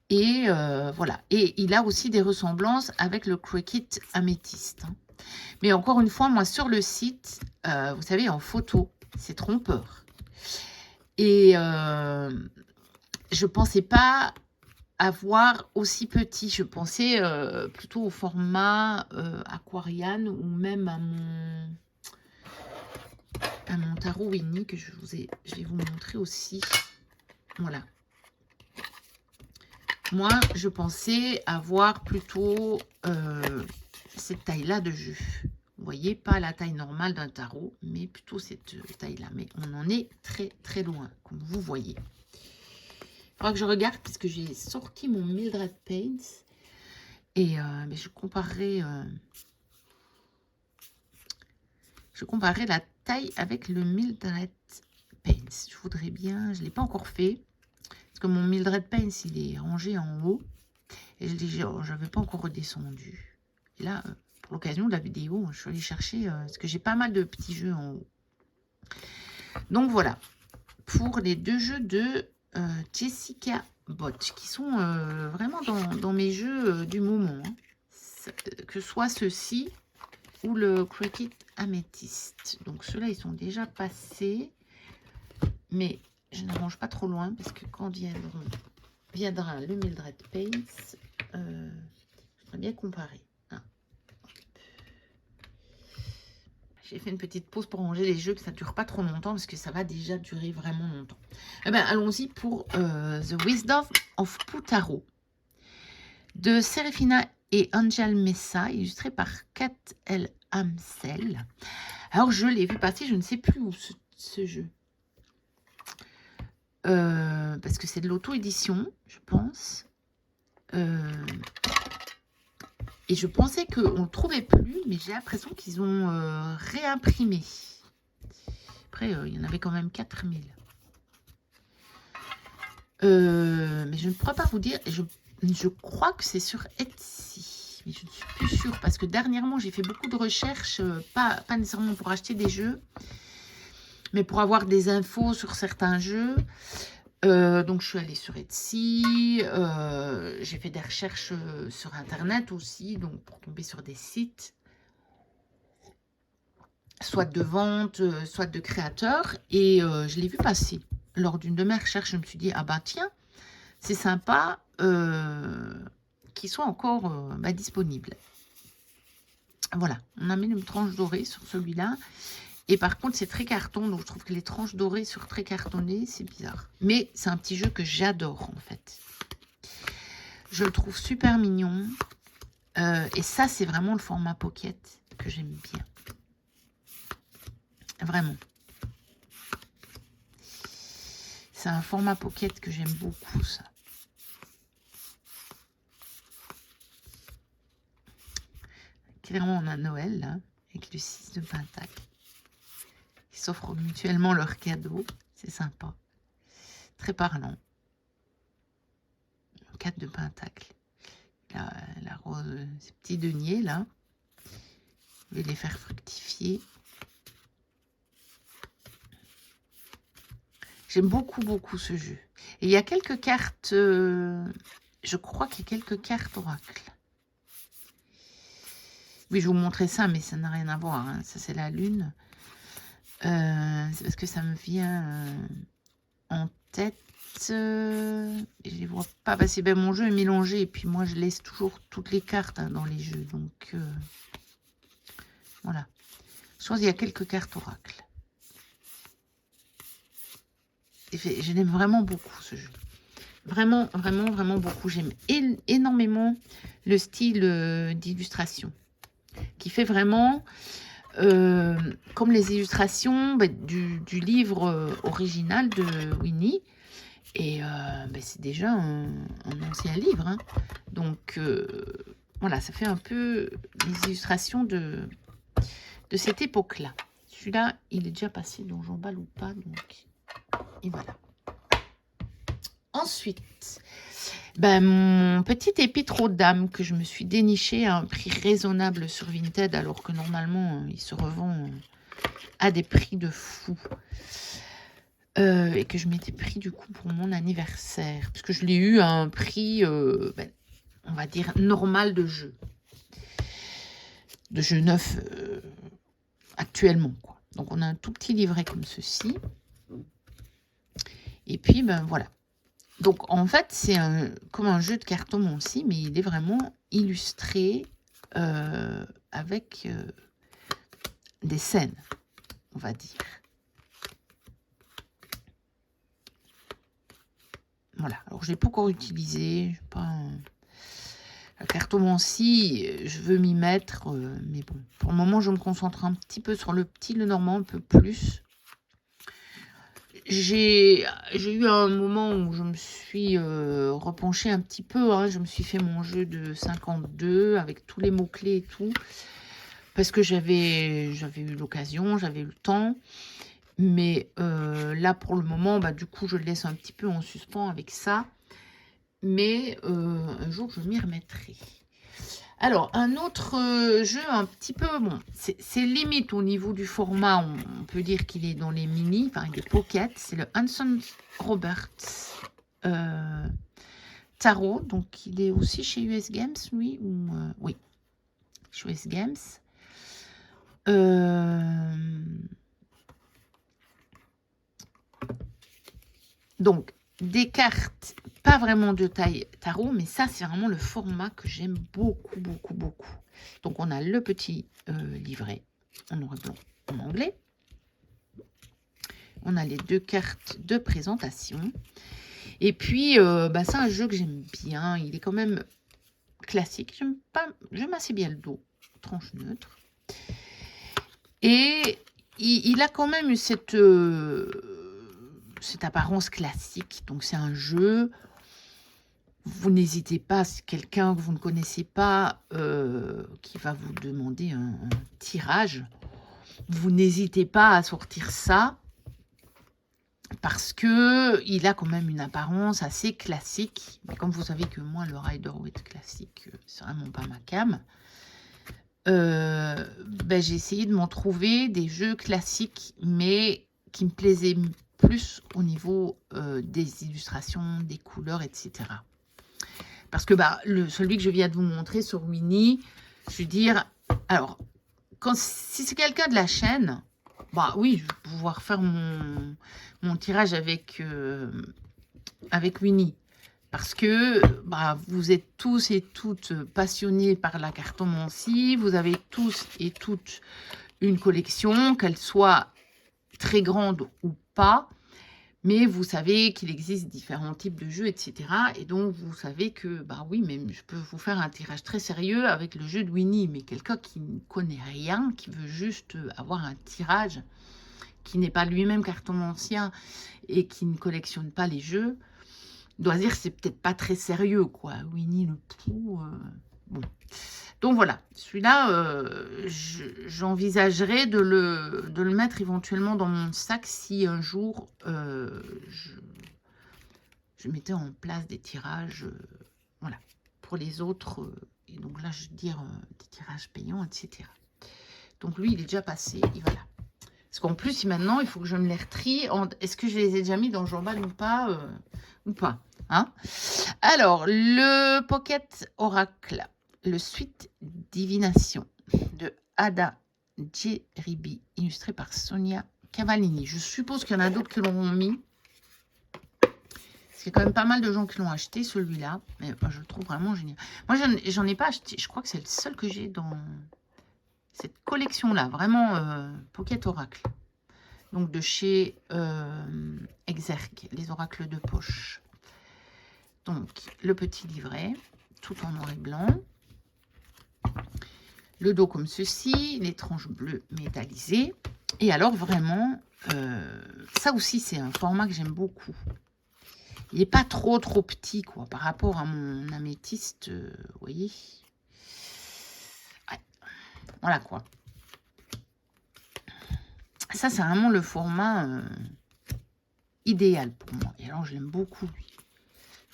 Et voilà. Et il a aussi des ressemblances avec le Cricut Améthyste. Hein. Mais encore une fois, moi, sur le site, vous savez, en photo, c'est trompeur. Et je pensais pas avoir aussi petit. Je pensais plutôt au format Aquarian ou même à mon tarot Winnie que je vais vous montrer aussi. Voilà. Moi, je pensais avoir plutôt cette taille-là de jeu. Vous voyez, pas la taille normale d'un tarot, mais plutôt cette taille-là. Mais on en est très, très loin, comme vous voyez. Il faudra que je regarde, puisque j'ai sorti mon Mildred Paints. Et mais je comparerai la taille avec le Mildred Paints. Je voudrais bien, je ne l'ai pas encore fait. Parce que mon Mildred Paints, il est rangé en haut. Et je n'avais pas encore redescendu. Et là, pour l'occasion de la vidéo, je suis allée chercher, parce que j'ai pas mal de petits jeux en haut. Donc voilà, pour les deux jeux de Jessica Bott, qui sont vraiment dans mes jeux du moment. Hein. Que ce soit ceux-ci ou le Cricut Améthyste. Donc ceux-là, ils sont déjà passés. Mais je n'arrange pas trop loin, parce que quand viendra le Mildred Paints, je voudrais bien comparer. Ah. J'ai fait une petite pause pour ranger les jeux, que ça ne dure pas trop longtemps, parce que ça va déjà durer vraiment longtemps. Eh ben, allons-y pour The Wisdom of Putaro, de Serafina et Angel Messa, illustré par Kat L. Amsel. Alors, je l'ai vu passer, je ne sais plus où ce jeu. Parce que c'est de l'auto-édition, je pense. Et je pensais qu'on ne le trouvait plus, mais j'ai l'impression qu'ils ont réimprimé. Après, il y en avait quand même 4000. Mais je ne pourrais pas vous dire. Je crois que c'est sur Etsy. Mais je ne suis plus sûre. Parce que dernièrement, j'ai fait beaucoup de recherches. Pas nécessairement pour acheter des jeux. Mais pour avoir des infos sur certains jeux. Donc, je suis allée sur Etsy. J'ai fait des recherches sur Internet aussi. Donc, pour tomber sur des sites. Soit de vente, soit de créateurs. Et je l'ai vu passer. Lors d'une de mes recherches, je me suis dit, ah bah tiens, c'est sympa qu'il soit encore disponible. Voilà, on a mis une tranche dorée sur celui-là. Et par contre, c'est très carton. Donc, je trouve que les tranches dorées sur très cartonné, c'est bizarre. Mais c'est un petit jeu que j'adore, en fait. Je le trouve super mignon. Et ça, c'est vraiment le format pocket que j'aime bien. Vraiment. C'est un format pocket que j'aime beaucoup, ça. Clairement, on a Noël, là, avec le 6 de Pentacle. Ils s'offrent mutuellement leurs cadeaux. C'est sympa. Très parlant. 4 de Pentacle. La rose, ces petits deniers, là. Je vais les faire fructifier. J'aime beaucoup, beaucoup ce jeu. Et il y a quelques cartes... je crois qu'il y a quelques cartes oracle. Oui, je vais vous montrer ça, mais ça n'a rien à voir. Hein. Ça, c'est la lune. C'est parce que ça me vient en tête. Je les vois pas passer. Ben, mon jeu est mélangé. Et puis moi, je laisse toujours toutes les cartes hein, dans les jeux. Donc Voilà. Je pense qu'il y a quelques cartes oracle. Je l'aime vraiment beaucoup, ce jeu. Vraiment, vraiment, vraiment beaucoup. J'aime énormément le style d'illustration, qui fait vraiment comme les illustrations du livre original de Winnie. Et c'est déjà un ancien livre. Hein. Donc, voilà, ça fait un peu les illustrations de cette époque-là. Celui-là, il est déjà passé dans Jean Bal ou pas. Donc, et voilà. Ensuite, mon petit épître aux dames que je me suis déniché à un prix raisonnable sur Vinted, alors que normalement, il se revend à des prix de fou. Et que je m'étais pris du coup pour mon anniversaire. Parce que je l'ai eu à un prix, on va dire, normal de jeu. De jeu neuf actuellement. Quoi. Donc on a un tout petit livret comme ceci. Et puis, voilà. Donc, en fait, c'est comme un jeu de cartomancie, mais il est vraiment illustré avec des scènes, on va dire. Voilà. Alors, je ne l'ai pas encore utilisé. La cartomancie, je veux m'y mettre, mais bon. Pour le moment, je me concentre un petit peu sur le petit, le normand, un peu plus. J'ai eu un moment où je me suis repenchée un petit peu. Hein. Je me suis fait mon jeu de 52 avec tous les mots-clés et tout. Parce que j'avais eu l'occasion, j'avais eu le temps. Mais là, pour le moment, du coup, je le laisse un petit peu en suspens avec ça. Mais un jour, je m'y remettrai. Alors, un autre jeu un petit peu, bon, c'est limite au niveau du format, on peut dire qu'il est dans les mini, enfin les pockets, c'est le Hanson Roberts Tarot, donc il est aussi chez US Games, lui, ou oui, chez US Games. Donc, des cartes, pas vraiment de taille tarot, mais ça, c'est vraiment le format que j'aime beaucoup, beaucoup, beaucoup. Donc, on a le petit livret en noir et blanc en anglais. On a les 2 cartes de présentation. Et puis, c'est un jeu que j'aime bien. Il est quand même classique. J'aime assez bien le dos. Tranche neutre. Et il a quand même eu cette apparence classique. Donc, c'est un jeu. Vous n'hésitez pas, si quelqu'un que vous ne connaissez pas qui va vous demander un tirage, vous n'hésitez pas à sortir ça parce que il a quand même une apparence assez classique. Mais comme vous savez que moi, le Rider-Waite classique, c'est vraiment pas ma came. J'ai essayé de m'en trouver des jeux classiques, mais qui me plaisaient plus au niveau des illustrations, des couleurs, etc. Parce que celui que je viens de vous montrer sur Winnie, je veux dire, alors, si c'est quelqu'un de la chaîne, oui, je vais pouvoir faire mon tirage avec Winnie. Parce que vous êtes tous et toutes passionnés par la cartomancie, vous avez tous et toutes une collection, qu'elle soit très grande ou pas. Mais vous savez qu'il existe différents types de jeux, etc. Et donc, vous savez que, oui, mais je peux vous faire un tirage très sérieux avec le jeu de Winnie. Mais quelqu'un qui ne connaît rien, qui veut juste avoir un tirage, qui n'est pas lui-même cartomancien et qui ne collectionne pas les jeux, doit dire que c'est peut-être pas très sérieux, quoi. Winnie le Pooh, bon. Donc voilà, celui-là, j'envisagerais de le mettre éventuellement dans mon sac si un jour je mettais en place des tirages, voilà, pour les autres. Et donc là, je veux dire des tirages payants, etc. Donc lui, il est déjà passé, et voilà. Parce qu'en plus, maintenant, il faut que je me les retrie. Est-ce que je les ai déjà mis dans le journal ou pas hein. Alors, le Pocket Oracle. Le Suite Divination de Ada Jeribi, illustré par Sonia Cavallini. Je suppose qu'il y en a d'autres qui l'auront mis. Parce qu'il y a quand même pas mal de gens qui l'ont acheté, celui-là. Mais je le trouve vraiment génial. Moi, j'en ai pas acheté. Je crois que c'est le seul que j'ai dans... cette collection-là, vraiment Pocket Oracle. Donc de chez Exergue, les oracles de poche. Donc le petit livret, tout en noir et blanc. Le dos comme ceci, les tranches bleues métallisées. Et alors vraiment, ça aussi c'est un format que j'aime beaucoup. Il n'est pas trop petit quoi, par rapport à mon améthyste, vous voyez. Ouais. Voilà quoi. Ça c'est vraiment le format idéal pour moi. Et alors je l'aime beaucoup lui.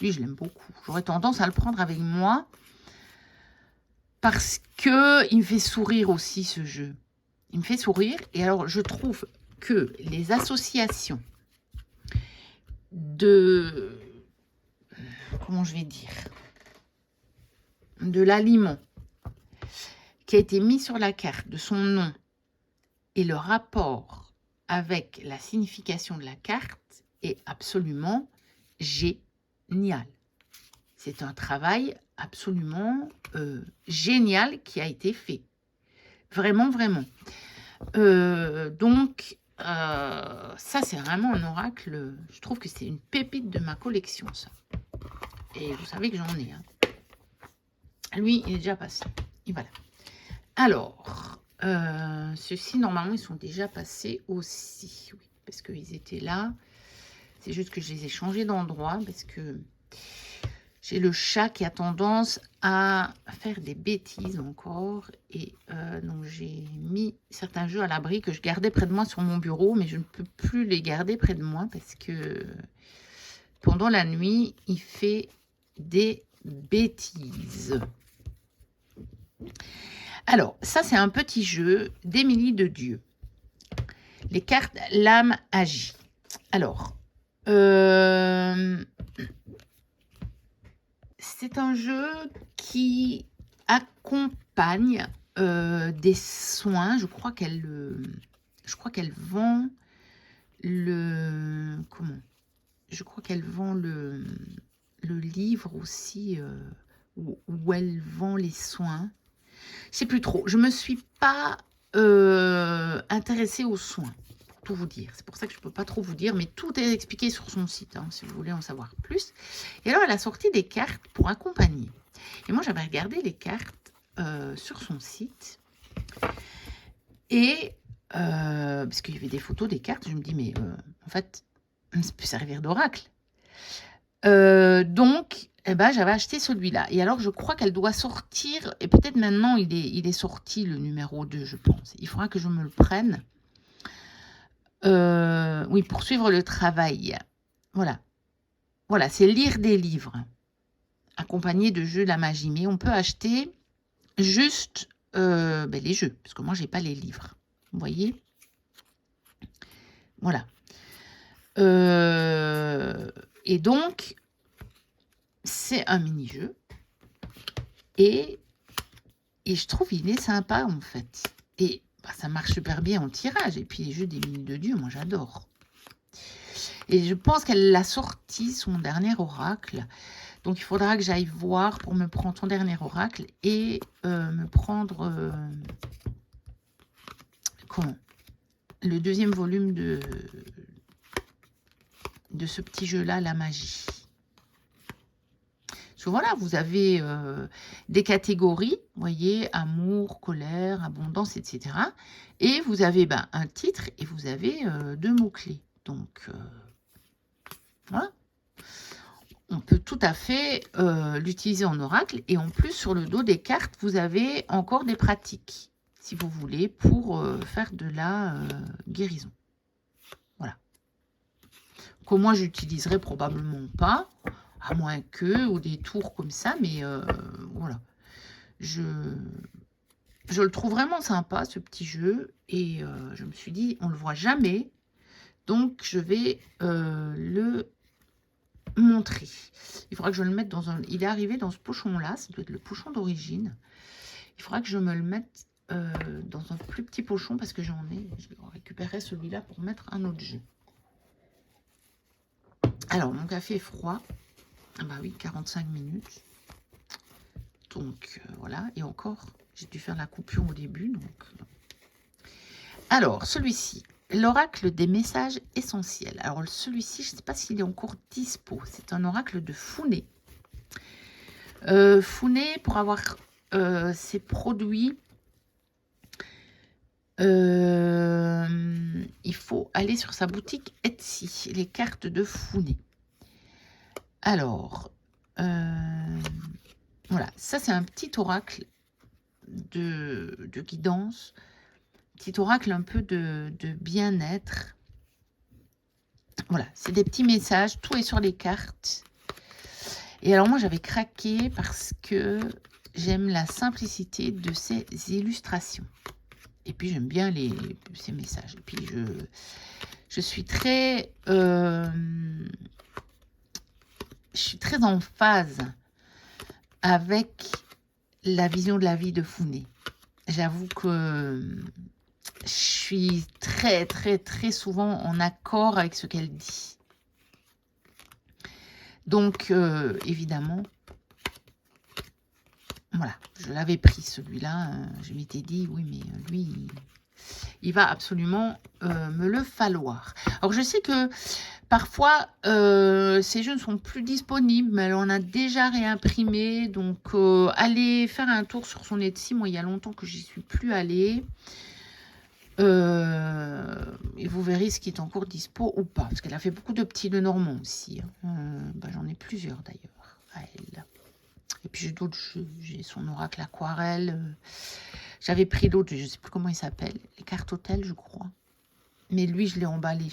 Lui je l'aime beaucoup. J'aurais tendance à le prendre avec moi. Parce que il me fait sourire aussi ce jeu. Il me fait sourire. Et alors, je trouve que les associations de... Comment je vais dire? De l'aliment qui a été mis sur la carte, de son nom, et le rapport avec la signification de la carte est absolument génial. C'est un travail absolument génial qui a été fait. Vraiment, vraiment. Donc, ça, c'est vraiment un oracle. Je trouve que c'est une pépite de ma collection, ça. Et vous savez que j'en ai. Hein. Lui, il est déjà passé. Et voilà. Alors, ceux-ci, normalement, ils sont déjà passés aussi. Oui, parce qu'ils étaient là. C'est juste que je les ai changés d'endroit parce que j'ai le chat qui a tendance à faire des bêtises encore. Et donc, j'ai mis certains jeux à l'abri que je gardais près de moi sur mon bureau. Mais je ne peux plus les garder près de moi parce que pendant la nuit, il fait des bêtises. Alors, ça, c'est un petit jeu d'Émilie de Dieu. Les cartes L'âme agit. Alors, c'est un jeu qui accompagne des soins. Je crois qu'elle vend le... Comment? Je crois qu'elle vend le livre aussi, où elle vend les soins. Je sais plus trop. Je me suis pas intéressée aux soins, pour tout vous dire. C'est pour ça que je peux pas trop vous dire, mais tout est expliqué sur son site, hein, si vous voulez en savoir plus. Et alors, elle a sorti des cartes pour accompagner. Et moi, j'avais regardé les cartes sur son site. Et parce qu'il y avait des photos des cartes, je me dis, mais en fait, ça peut servir d'oracle. Donc, eh ben, j'avais acheté celui-là. Et alors, je crois qu'elle doit sortir. Et peut-être maintenant, il est sorti, le numéro 2, je pense. Il faudra que je me le prenne. Oui, pour suivre le travail. Voilà. Voilà, c'est lire des livres. Accompagné de jeux de la magie. Mais on peut acheter juste les jeux. Parce que moi, j'ai pas les livres. Vous voyez? Voilà. Et donc, c'est un mini-jeu. Et je trouve qu'il est sympa, en fait. Et bah, ça marche super bien en tirage. Et puis, les jeux d'Émilie de Dieu, moi, j'adore. Et je pense qu'elle a sorti son dernier oracle. Donc, il faudra que j'aille voir pour me prendre son dernier oracle et me prendre... comment? Le deuxième volume de ce petit jeu-là, la magie. Parce que voilà, vous avez des catégories, vous voyez, amour, colère, abondance, etc. Et vous avez un titre et vous avez 2 mots-clés. Donc, voilà. On peut tout à fait l'utiliser en oracle. Et en plus, sur le dos des cartes, vous avez encore des pratiques, si vous voulez, pour faire de la guérison. Voilà. Que moi, j'utiliserai probablement pas. À moins que, ou des tours comme ça, mais voilà. Je le trouve vraiment sympa, ce petit jeu. Et je me suis dit, on le voit jamais. Donc, je vais le montrer. Il faudra que je le mette dans un... Il est arrivé dans ce pochon-là. Ça doit être le pochon d'origine. Il faudra que je me le mette dans un plus petit pochon parce que j'en ai. Je récupérerai celui-là pour mettre un autre jeu. Alors, mon café est froid. Ah bah oui, 45 minutes. Donc, voilà. Et encore, J'ai dû faire la coupure au début. Donc. Alors, celui-ci, l'oracle des messages essentiels. Alors, celui-ci, je ne sais pas s'il est encore dispo. C'est un oracle de Founé. Founé, pour avoir ses produits, il faut aller sur sa boutique Etsy, les cartes de Founé. Alors, voilà, ça c'est un petit oracle de guidance, petit oracle un peu de bien-être. Voilà, c'est des petits messages, tout est sur les cartes. Et alors moi j'avais craqué parce que j'aime la simplicité de ces illustrations. Et puis j'aime bien ces messages. Et puis je suis très en phase avec la vision de la vie de Founé. J'avoue que je suis très souvent en accord avec ce qu'elle dit. Donc évidemment, voilà, je l'avais pris celui-là. Je m'étais dit, oui, mais lui, il va absolument me le falloir. Alors, je sais que parfois, ces jeux ne sont plus disponibles, mais elle en a déjà réimprimé. Donc, allez faire un tour sur son Etsy. Moi, il y a longtemps que j'y suis plus allée. Et vous verrez ce qui est encore dispo ou pas. Parce qu'elle a fait beaucoup de petits Lenormand aussi. J'en ai plusieurs d'ailleurs à elle. Et puis j'ai d'autres jeux, j'ai son oracle aquarelle. J'avais pris d'autres, je ne sais plus comment il s'appelle. Les cartes hôtel, je crois. Mais lui, je l'ai emballé.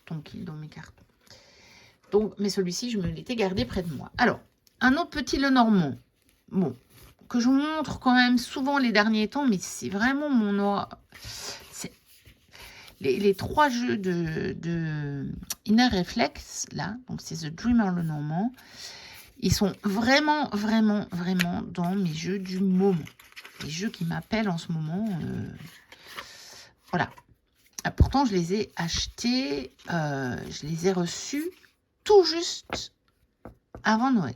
Donc, il est dans mes cartes. Donc, mais celui-ci, je me l'étais gardé près de moi. Alors, un autre petit Lenormand. Bon, que je vous montre quand même souvent les derniers temps, mais c'est vraiment mon aura. Les 3 jeux de Inner Reflex, là, donc c'est The Dreamer Lenormand. Ils sont vraiment dans mes jeux du moment. Les jeux qui m'appellent en ce moment. Voilà. Pourtant, je les ai achetés, je les ai reçus tout juste avant Noël.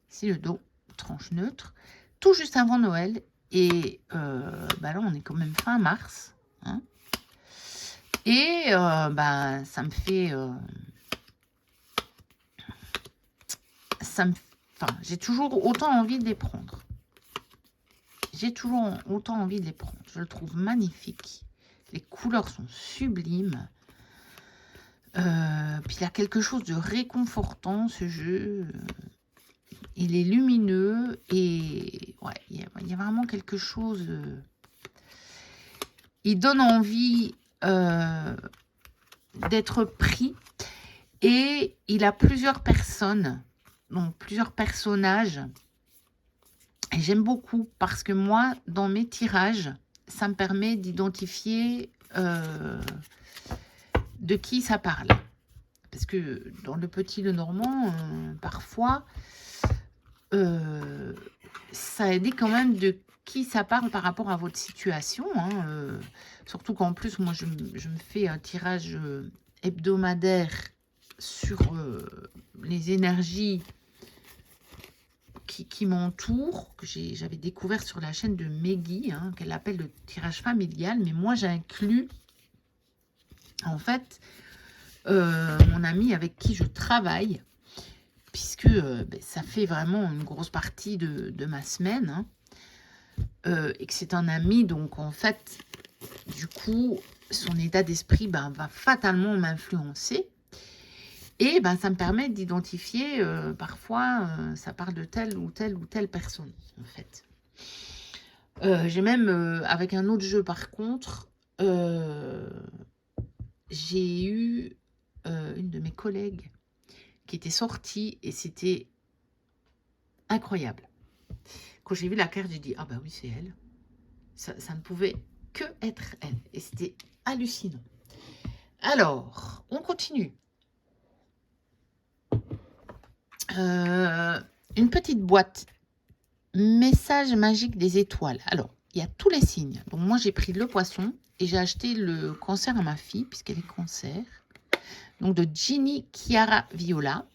C'est le dos, tranche neutre. Tout juste avant Noël. Et là, on est quand même fin mars. Hein. Et ça me fait... j'ai toujours autant envie de les prendre. J'ai toujours autant envie de les prendre. Je le trouve magnifique. Les couleurs sont sublimes. Puis il y a quelque chose de réconfortant, ce jeu. Il est lumineux et ouais, il y a vraiment quelque chose. Il donne envie d'être pris. Et il a plusieurs personnes. Donc, plusieurs personnages. Et j'aime beaucoup parce que moi, dans mes tirages, ça me permet d'identifier de qui ça parle. Parce que dans le petit Lenormand, parfois, ça dit quand même de qui ça parle par rapport à votre situation. Hein, surtout qu'en plus, moi, je me fais un tirage hebdomadaire sur les énergies qui m'entourent, que j'avais découvert sur la chaîne de Meggy, hein, qu'elle appelle le tirage familial. Mais moi, j'inclus, en fait, mon ami avec qui je travaille, puisque ça fait vraiment une grosse partie de ma semaine, hein, et que c'est un ami, donc en fait, du coup, son état d'esprit va fatalement m'influencer. Et ça me permet d'identifier, parfois, ça parle de telle ou telle personne, en fait. J'ai même, avec un autre jeu, par contre, j'ai eu une de mes collègues qui était sortie et c'était incroyable. Quand j'ai vu la carte, j'ai dit, ah bah oui, c'est elle. Ça ne pouvait que être elle. Et c'était hallucinant. Alors, on continue. Une petite boîte message magique des étoiles. Alors, il y a tous les signes. Donc, moi, j'ai pris le poisson et j'ai acheté le cancer à ma fille, puisqu'elle est cancer. Donc, de Ginny Chiara Viola.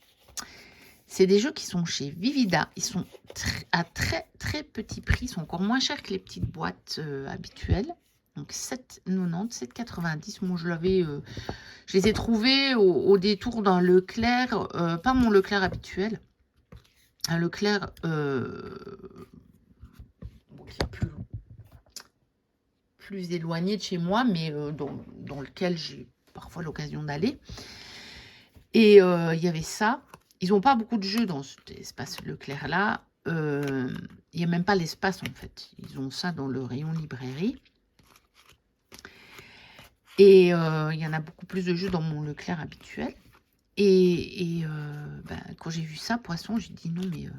C'est des jeux qui sont chez Vivida. Ils sont à très très petit prix. Ils sont encore moins chers que les petites boîtes habituelles. Donc 7,90, 7,90. Moi, je les ai trouvés au détour d'un Leclerc. Pas mon Leclerc habituel. Un Leclerc qui est plus éloigné de chez moi, mais dans lequel j'ai parfois l'occasion d'aller. Et il y avait ça. Ils n'ont pas beaucoup de jeux dans cet espace Leclerc-là. Il n'y a même pas l'espace, en fait. Ils ont ça dans le rayon librairie. Et il y en a beaucoup plus de jeux dans mon Leclerc habituel. Et quand j'ai vu ça, Poisson, j'ai dit non, mais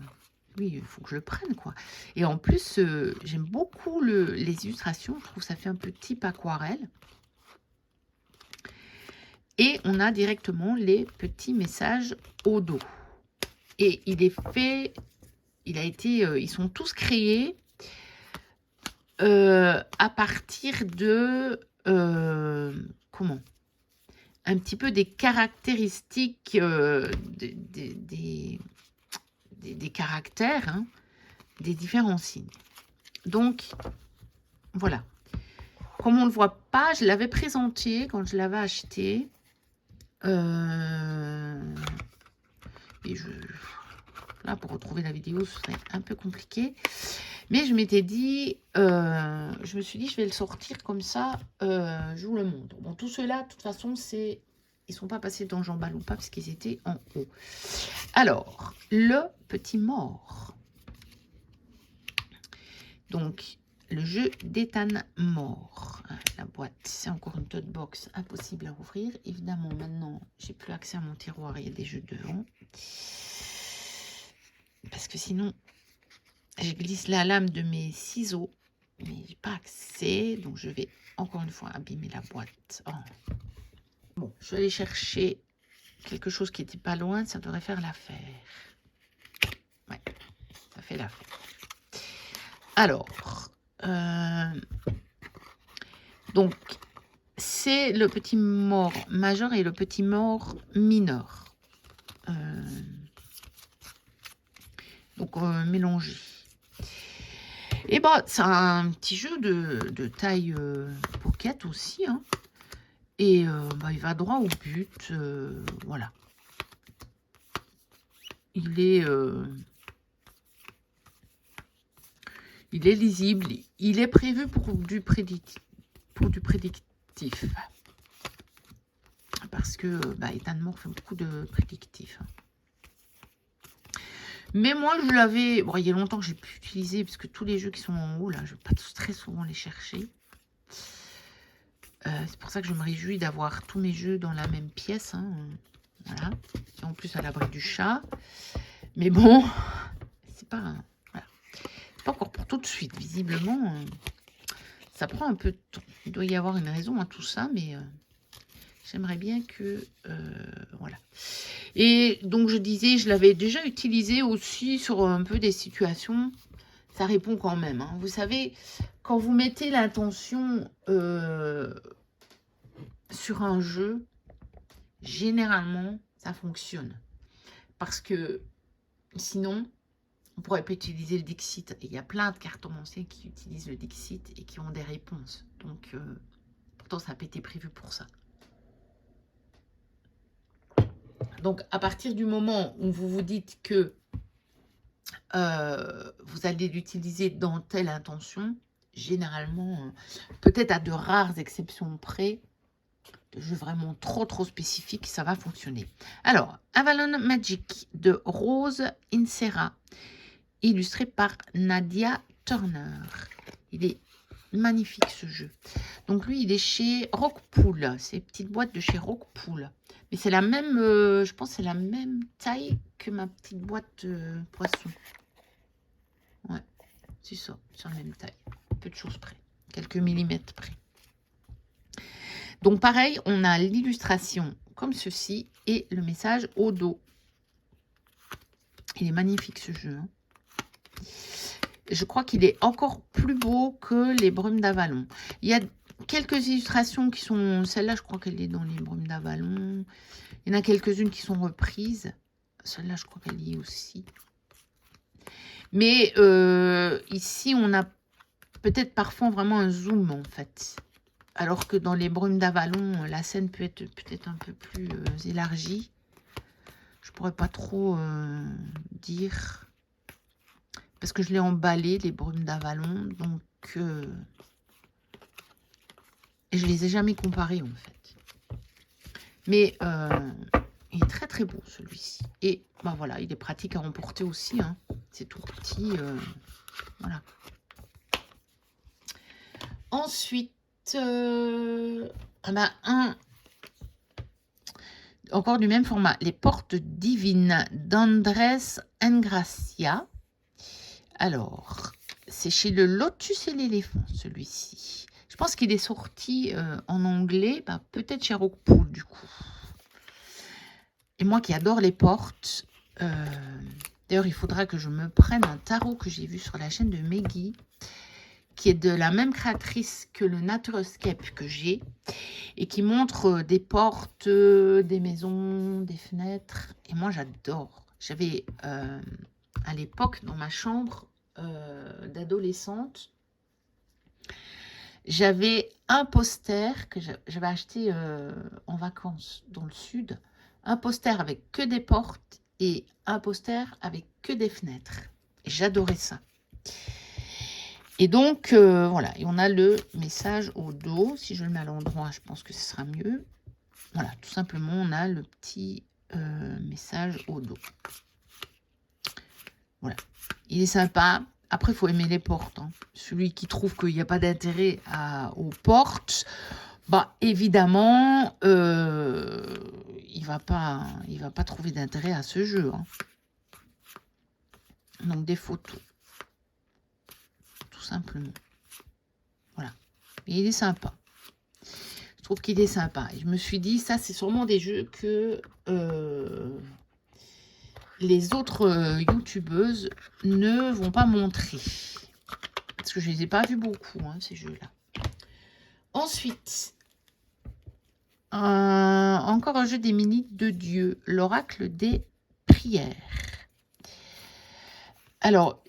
oui, il faut que je le prenne, quoi. Et en plus, j'aime beaucoup les illustrations. Je trouve que ça fait un peu type aquarelle. Et on a directement les petits messages au dos. Et il est fait, ils sont tous créés à partir de, comment? Un petit peu des caractéristiques, des caractères, hein, des différents signes. Donc, voilà. Comme on ne le voit pas, je l'avais présenté quand je l'avais acheté. Et là, pour retrouver la vidéo, ce serait un peu compliqué. Mais je m'étais dit, je me suis dit, je vais le sortir comme ça, je vous le montre. Bon, tout cela, de toute façon, ils ne sont pas passés dans Jean Balou pas parce qu'ils étaient en haut. Alors, le petit mort. Donc, le jeu d'Ethan Mort. La boîte, c'est encore une tote box impossible à ouvrir. Évidemment, maintenant, j'ai plus accès à mon tiroir. Il y a des jeux devant. Parce que sinon, je glisse la lame de mes ciseaux. Mais j'ai pas accès. Donc, je vais encore une fois abîmer la boîte. Oh. Bon, je vais aller chercher quelque chose qui n'était pas loin. Ça devrait faire l'affaire. Ouais, ça fait l'affaire. Alors... donc, c'est le petit mort majeur et le petit mort mineur. Donc, mélangé. Et bah, c'est un petit jeu de taille pocket aussi. Hein. Et bah, il va droit au but. Voilà. Il est lisible. Il est prévu pour du prédictif. Parce que Ethan Mort fait beaucoup de prédictifs. Mais moi, je l'avais... Bon, il y a longtemps que j'ai pu utiliser, parce que tous les jeux qui sont en haut, là, je ne vais pas très souvent les chercher. C'est pour ça que je me réjouis d'avoir tous mes jeux dans la même pièce. Hein. Voilà. Et en plus, à l'abri du chat. Mais bon, c'est pas... Voilà. Pas encore pour tout de suite, visiblement. Ça prend un peu de temps. Il doit y avoir une raison à tout ça, mais j'aimerais bien que... voilà. Et donc, je disais, je l'avais déjà utilisé aussi sur un peu des situations. Ça répond quand même. Hein. Vous savez, quand vous mettez l'intention sur un jeu, généralement, ça fonctionne. Parce que sinon... on pourrait pas utiliser le Dixit. Et il y a plein de cartomanciens qui utilisent le Dixit et qui ont des réponses. Donc, pourtant, ça n'a pas été prévu pour ça. Donc, à partir du moment où vous vous dites que vous allez l'utiliser dans telle intention, généralement, peut-être à de rares exceptions près, de jeux vraiment trop spécifiques, ça va fonctionner. Alors, Avalon Magic de Rose Insera. Illustré par Nadia Turner. Il est magnifique ce jeu. Donc lui, il est chez Rockpool. C'est une petite boîte de chez Rockpool. Mais c'est la même, je pense c'est la même taille que ma petite boîte poisson. Ouais, c'est ça, c'est la même taille. Peu de choses près. Quelques millimètres près. Donc pareil, on a l'illustration comme ceci et le message au dos. Il est magnifique ce jeu. Hein. Je crois qu'il est encore plus beau que les Brumes d'Avalon. Il y a quelques illustrations qui sont... Celle-là, je crois qu'elle est dans les Brumes d'Avalon. Il y en a quelques-unes qui sont reprises. Celle-là, je crois qu'elle y est aussi. Mais ici, on a peut-être parfois vraiment un zoom, en fait. Alors que dans les brumes d'Avalon, la scène peut être peut-être un peu plus élargie. Je pourrais pas trop dire. Parce que je l'ai emballé, les brumes d'Avalon. Donc, et je les ai jamais comparées, en fait. Mais il est très très beau, celui-ci. Et bah voilà, il est pratique à emporter aussi. Hein. C'est tout petit. Voilà. Ensuite, encore du même format, les portes divines d'Andrés Engracia. Alors, c'est chez le Lotus et l'éléphant, celui-ci. Je pense qu'il est sorti en anglais, bah, peut-être chez Rockpool, du coup. Et moi qui adore les portes, d'ailleurs, il faudra que je me prenne un tarot que j'ai vu sur la chaîne de Meggy, qui est de la même créatrice que le Naturoscape que j'ai, et qui montre des portes, des maisons, des fenêtres. Et moi, j'adore. J'avais, à l'époque, dans ma chambre d'adolescente, j'avais un poster que j'avais acheté en vacances dans le sud. Un poster avec que des portes et un poster avec que des fenêtres. J'adorais ça. Et donc, voilà. Et on a le message au dos. Si je le mets à l'endroit, je pense que ce sera mieux. Voilà, tout simplement, on a le petit message au dos. Voilà. Il est sympa. Après, il faut aimer les portes. Hein. Celui qui trouve qu'il n'y a pas d'intérêt aux portes, bah évidemment, il va pas trouver d'intérêt à ce jeu. Hein. Donc, des photos. Tout simplement. Voilà. Et il est sympa. Je trouve qu'il est sympa. Et je me suis dit, ça, c'est sûrement des jeux que les autres youtubeuses ne vont pas montrer. Parce que je ne les ai pas vus beaucoup, hein, ces jeux-là. Ensuite, encore un jeu des minutes de Dieu, l'oracle des prières. Alors,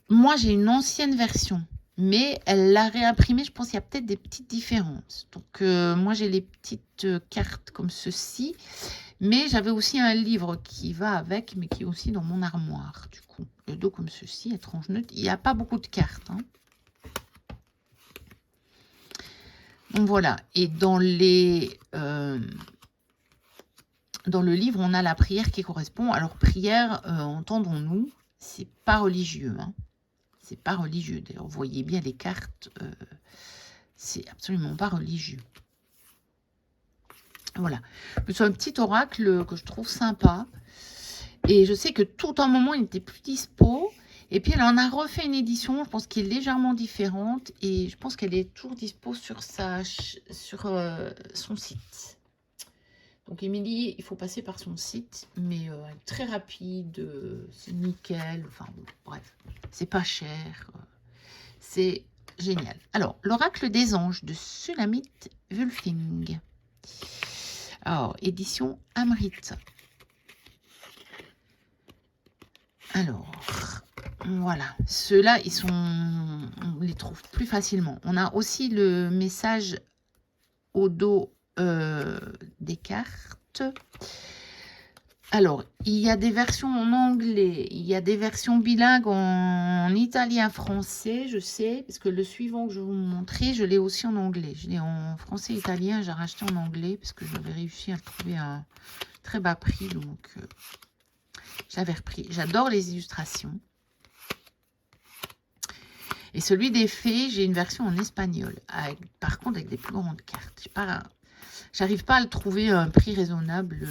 moi, j'ai une ancienne version, mais elle l'a réimprimée. Je pense qu'il y a peut-être des petites différences. Donc, moi, j'ai les petites cartes comme ceci. Mais j'avais aussi un livre qui va avec, mais qui est aussi dans mon armoire, du coup. Le dos comme ceci, étrange neutre. Il n'y a pas beaucoup de cartes. Hein. Donc voilà. Et dans le livre, on a la prière qui correspond. Alors, prière, entendons-nous, c'est pas religieux. Hein. C'est pas religieux. D'ailleurs, vous voyez bien les cartes. C'est absolument pas religieux. Voilà. C'est un petit oracle que je trouve sympa. Et je sais que tout un moment, il n'était plus dispo. Et puis, elle en a refait une édition, je pense, qui est légèrement différente. Et je pense qu'elle est toujours dispo sur son site. Donc, Émilie, il faut passer par son site. Mais très rapide, c'est nickel. Enfin, bon, bref, c'est pas cher. C'est génial. Alors, l'oracle des anges de Sulamit Wulfing. Alors, édition Amrit. Alors, voilà. Ceux-là, on les trouve plus facilement. On a aussi le message au dos des cartes. Alors, il y a des versions en anglais, il y a des versions bilingues en italien-français, je sais, parce que le suivant que je vais vous montrer, je l'ai aussi en anglais. Je l'ai en français-italien, j'ai racheté en anglais, parce que j'avais réussi à le trouver à un très bas prix, donc j'avais repris. J'adore les illustrations. Et celui des fées, j'ai une version en espagnol, par contre avec des plus grandes cartes. J'arrive pas à le trouver à un prix raisonnable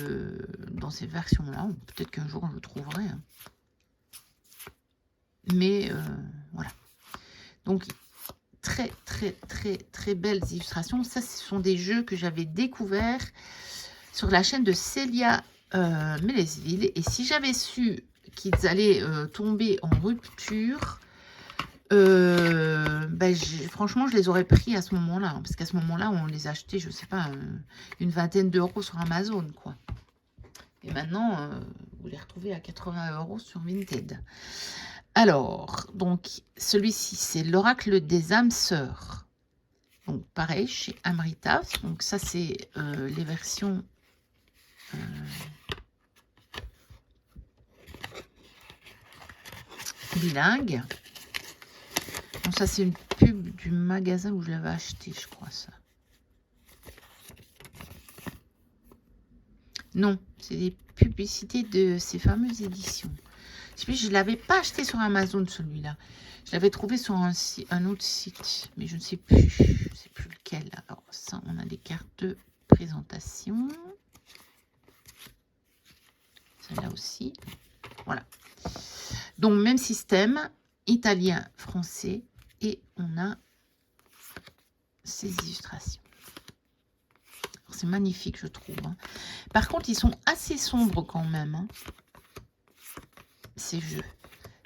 dans ces versions-là. Peut-être qu'un jour, je le trouverai. Hein. Mais voilà. Donc, très, très, très, très belles illustrations. Ça, ce sont des jeux que j'avais découverts sur la chaîne de Célia Mélesville. Et si j'avais su qu'ils allaient tomber en rupture... franchement, je les aurais pris à ce moment-là. Hein, parce qu'à ce moment-là, on les achetait, je sais pas, une vingtaine d'euros sur Amazon, quoi. Et maintenant, vous les retrouvez à 80 € sur Vinted. Alors, donc, celui-ci, c'est l'oracle des âmes sœurs. Donc, pareil, chez Amrita. Donc, ça, c'est les versions bilingues. Donc, ça, c'est une pub du magasin où je l'avais acheté, je crois, ça. Non, c'est des publicités de ces fameuses éditions. Je ne l'avais pas acheté sur Amazon, celui-là. Je l'avais trouvé sur un autre site, mais je ne sais plus. Je ne sais plus lequel. Alors, ça, on a des cartes de présentation. Celle-là aussi. Voilà. Donc, même système, italien, français. Et on a ces illustrations. C'est magnifique, je trouve. Hein. Par contre, ils sont assez sombres quand même. Hein. Ces jeux.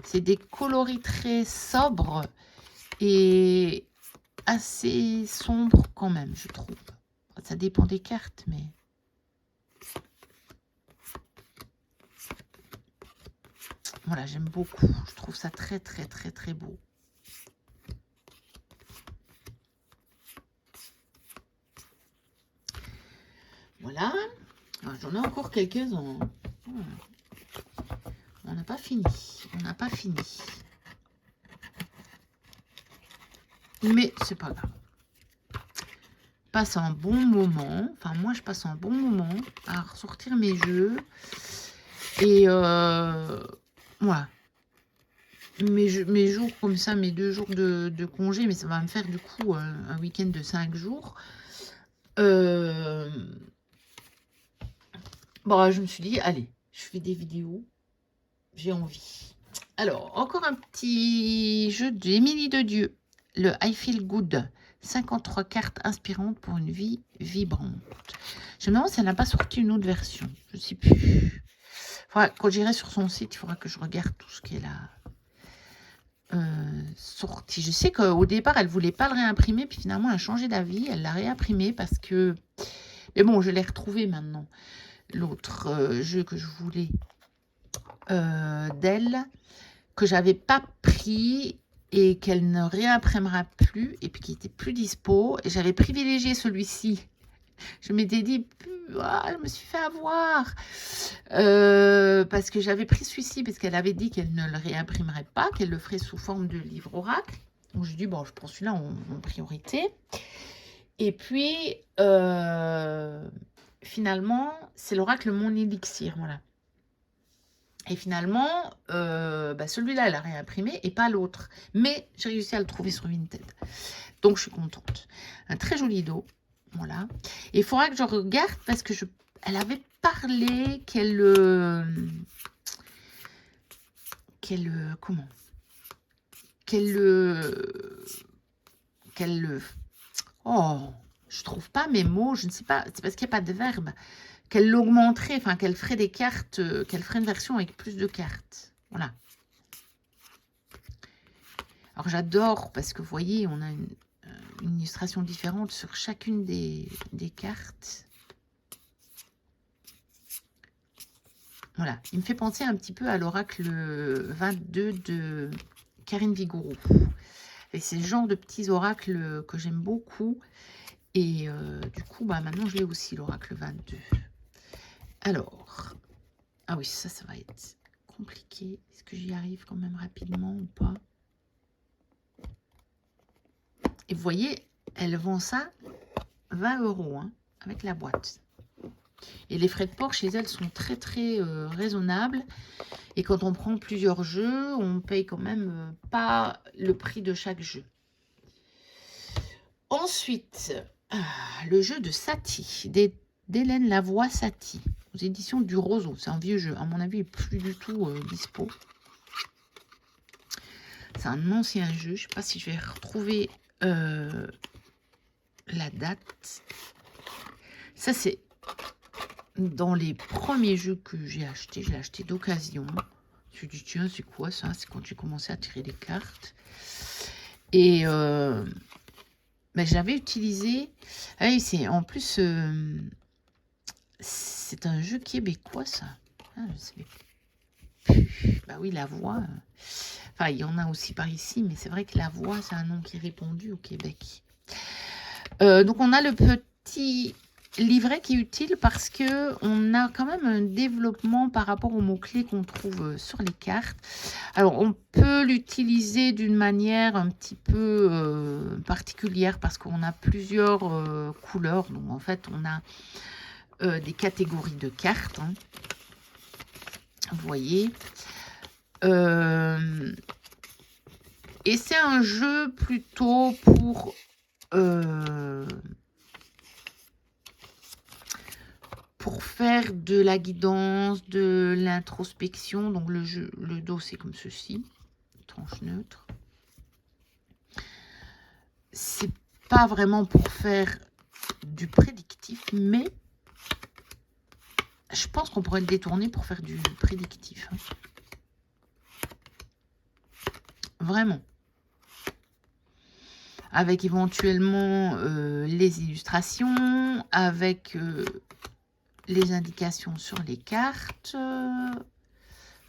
C'est des coloris très sobres et assez sombres quand même, je trouve. Ça dépend des cartes, mais... Voilà, j'aime beaucoup. Je trouve ça très, très, très, très beau. Voilà. J'en ai encore quelques-uns. On n'a pas fini. On n'a pas fini. Mais c'est pas grave. Je passe un bon moment. Enfin, moi, je passe un bon moment à ressortir mes jeux. Et voilà. Mes jours comme ça, mes 2 jours de congé, mais ça va me faire du coup un week-end de 5 jours. Bon, je me suis dit, allez, je fais des vidéos. J'ai envie. Alors, encore un petit jeu d'Émilie de Dieu. Le I Feel Good. 53 cartes inspirantes pour une vie vibrante. Je me demande si elle n'a pas sorti une autre version. Je ne sais plus. Quand j'irai sur son site, il faudra que je regarde tout ce qu'elle a sorti. Je sais qu'au départ, elle ne voulait pas le réimprimer. Puis finalement, elle a changé d'avis. Elle l'a réimprimé parce que... Mais bon, je l'ai retrouvé maintenant. L'autre jeu que je voulais d'elle, que j'avais pas pris et qu'elle ne réimprimera plus et puis qui était plus dispo. Et j'avais privilégié celui-ci. Je m'étais dit, je me suis fait avoir parce que j'avais pris celui-ci parce qu'elle avait dit qu'elle ne le réimprimerait pas, qu'elle le ferait sous forme de livre oracle. Donc je dis, bon, je prends celui-là en priorité. Et puis, finalement, c'est l'oracle Mon Élixir, voilà. Et finalement, celui-là, elle a réimprimé et pas l'autre. Mais j'ai réussi à le trouver sur Vinted. Donc, je suis contente. Un très joli dos. Voilà. Et il faudra que je regarde parce que elle avait parlé oh, je trouve pas mes mots, je ne sais pas, c'est parce qu'il n'y a pas de verbe. Qu'elle l'augmenterait, enfin qu'elle ferait des cartes, qu'elle ferait une version avec plus de cartes. Voilà. Alors j'adore parce que vous voyez, on a une illustration différente sur chacune des cartes. Voilà, il me fait penser un petit peu à l'oracle 22 de Karine Vigourou. Et c'est le genre de petits oracles que j'aime beaucoup. Et du coup, maintenant je l'ai aussi, l'oracle 22. Alors, ah oui, ça va être compliqué. Est-ce que j'y arrive quand même rapidement ou pas? Et vous voyez, elle vend ça 20 € hein, avec la boîte. Et les frais de port chez elle sont très très raisonnables. Et quand on prend plusieurs jeux, on paye quand même pas le prix de chaque jeu. Ensuite, le jeu de Satie, d'Hélène Lavoie Satie, aux éditions du Roseau. C'est un vieux jeu, à mon avis, il n'est plus du tout dispo. C'est un ancien jeu, je ne sais pas si je vais retrouver la date. Ça, c'est dans les premiers jeux que j'ai acheté. Je l'ai acheté d'occasion. Je me suis dit, tiens, c'est quoi ça? C'est quand j'ai commencé à tirer des cartes. Et j'avais utilisé... Ah oui, en plus, c'est un jeu québécois, ça. Ah, je savais Bah oui, la voix. Enfin, il y en a aussi par ici, mais c'est vrai que la voix, c'est un nom qui est répandu au Québec. Donc, on a le petit livret qui est utile parce que on a quand même un développement par rapport aux mots-clés qu'on trouve sur les cartes. Alors, on peut l'utiliser d'une manière un petit peu particulière parce qu'on a plusieurs couleurs. Donc, en fait, on a des catégories de cartes. Hein. Vous voyez. Et c'est un jeu plutôt pour faire de la guidance, de l'introspection. Donc le dos, c'est comme ceci. Tranche neutre. C'est pas vraiment pour faire du prédictif, mais je pense qu'on pourrait le détourner pour faire du prédictif. Hein. Vraiment. Avec éventuellement les illustrations, avec les indications sur les cartes.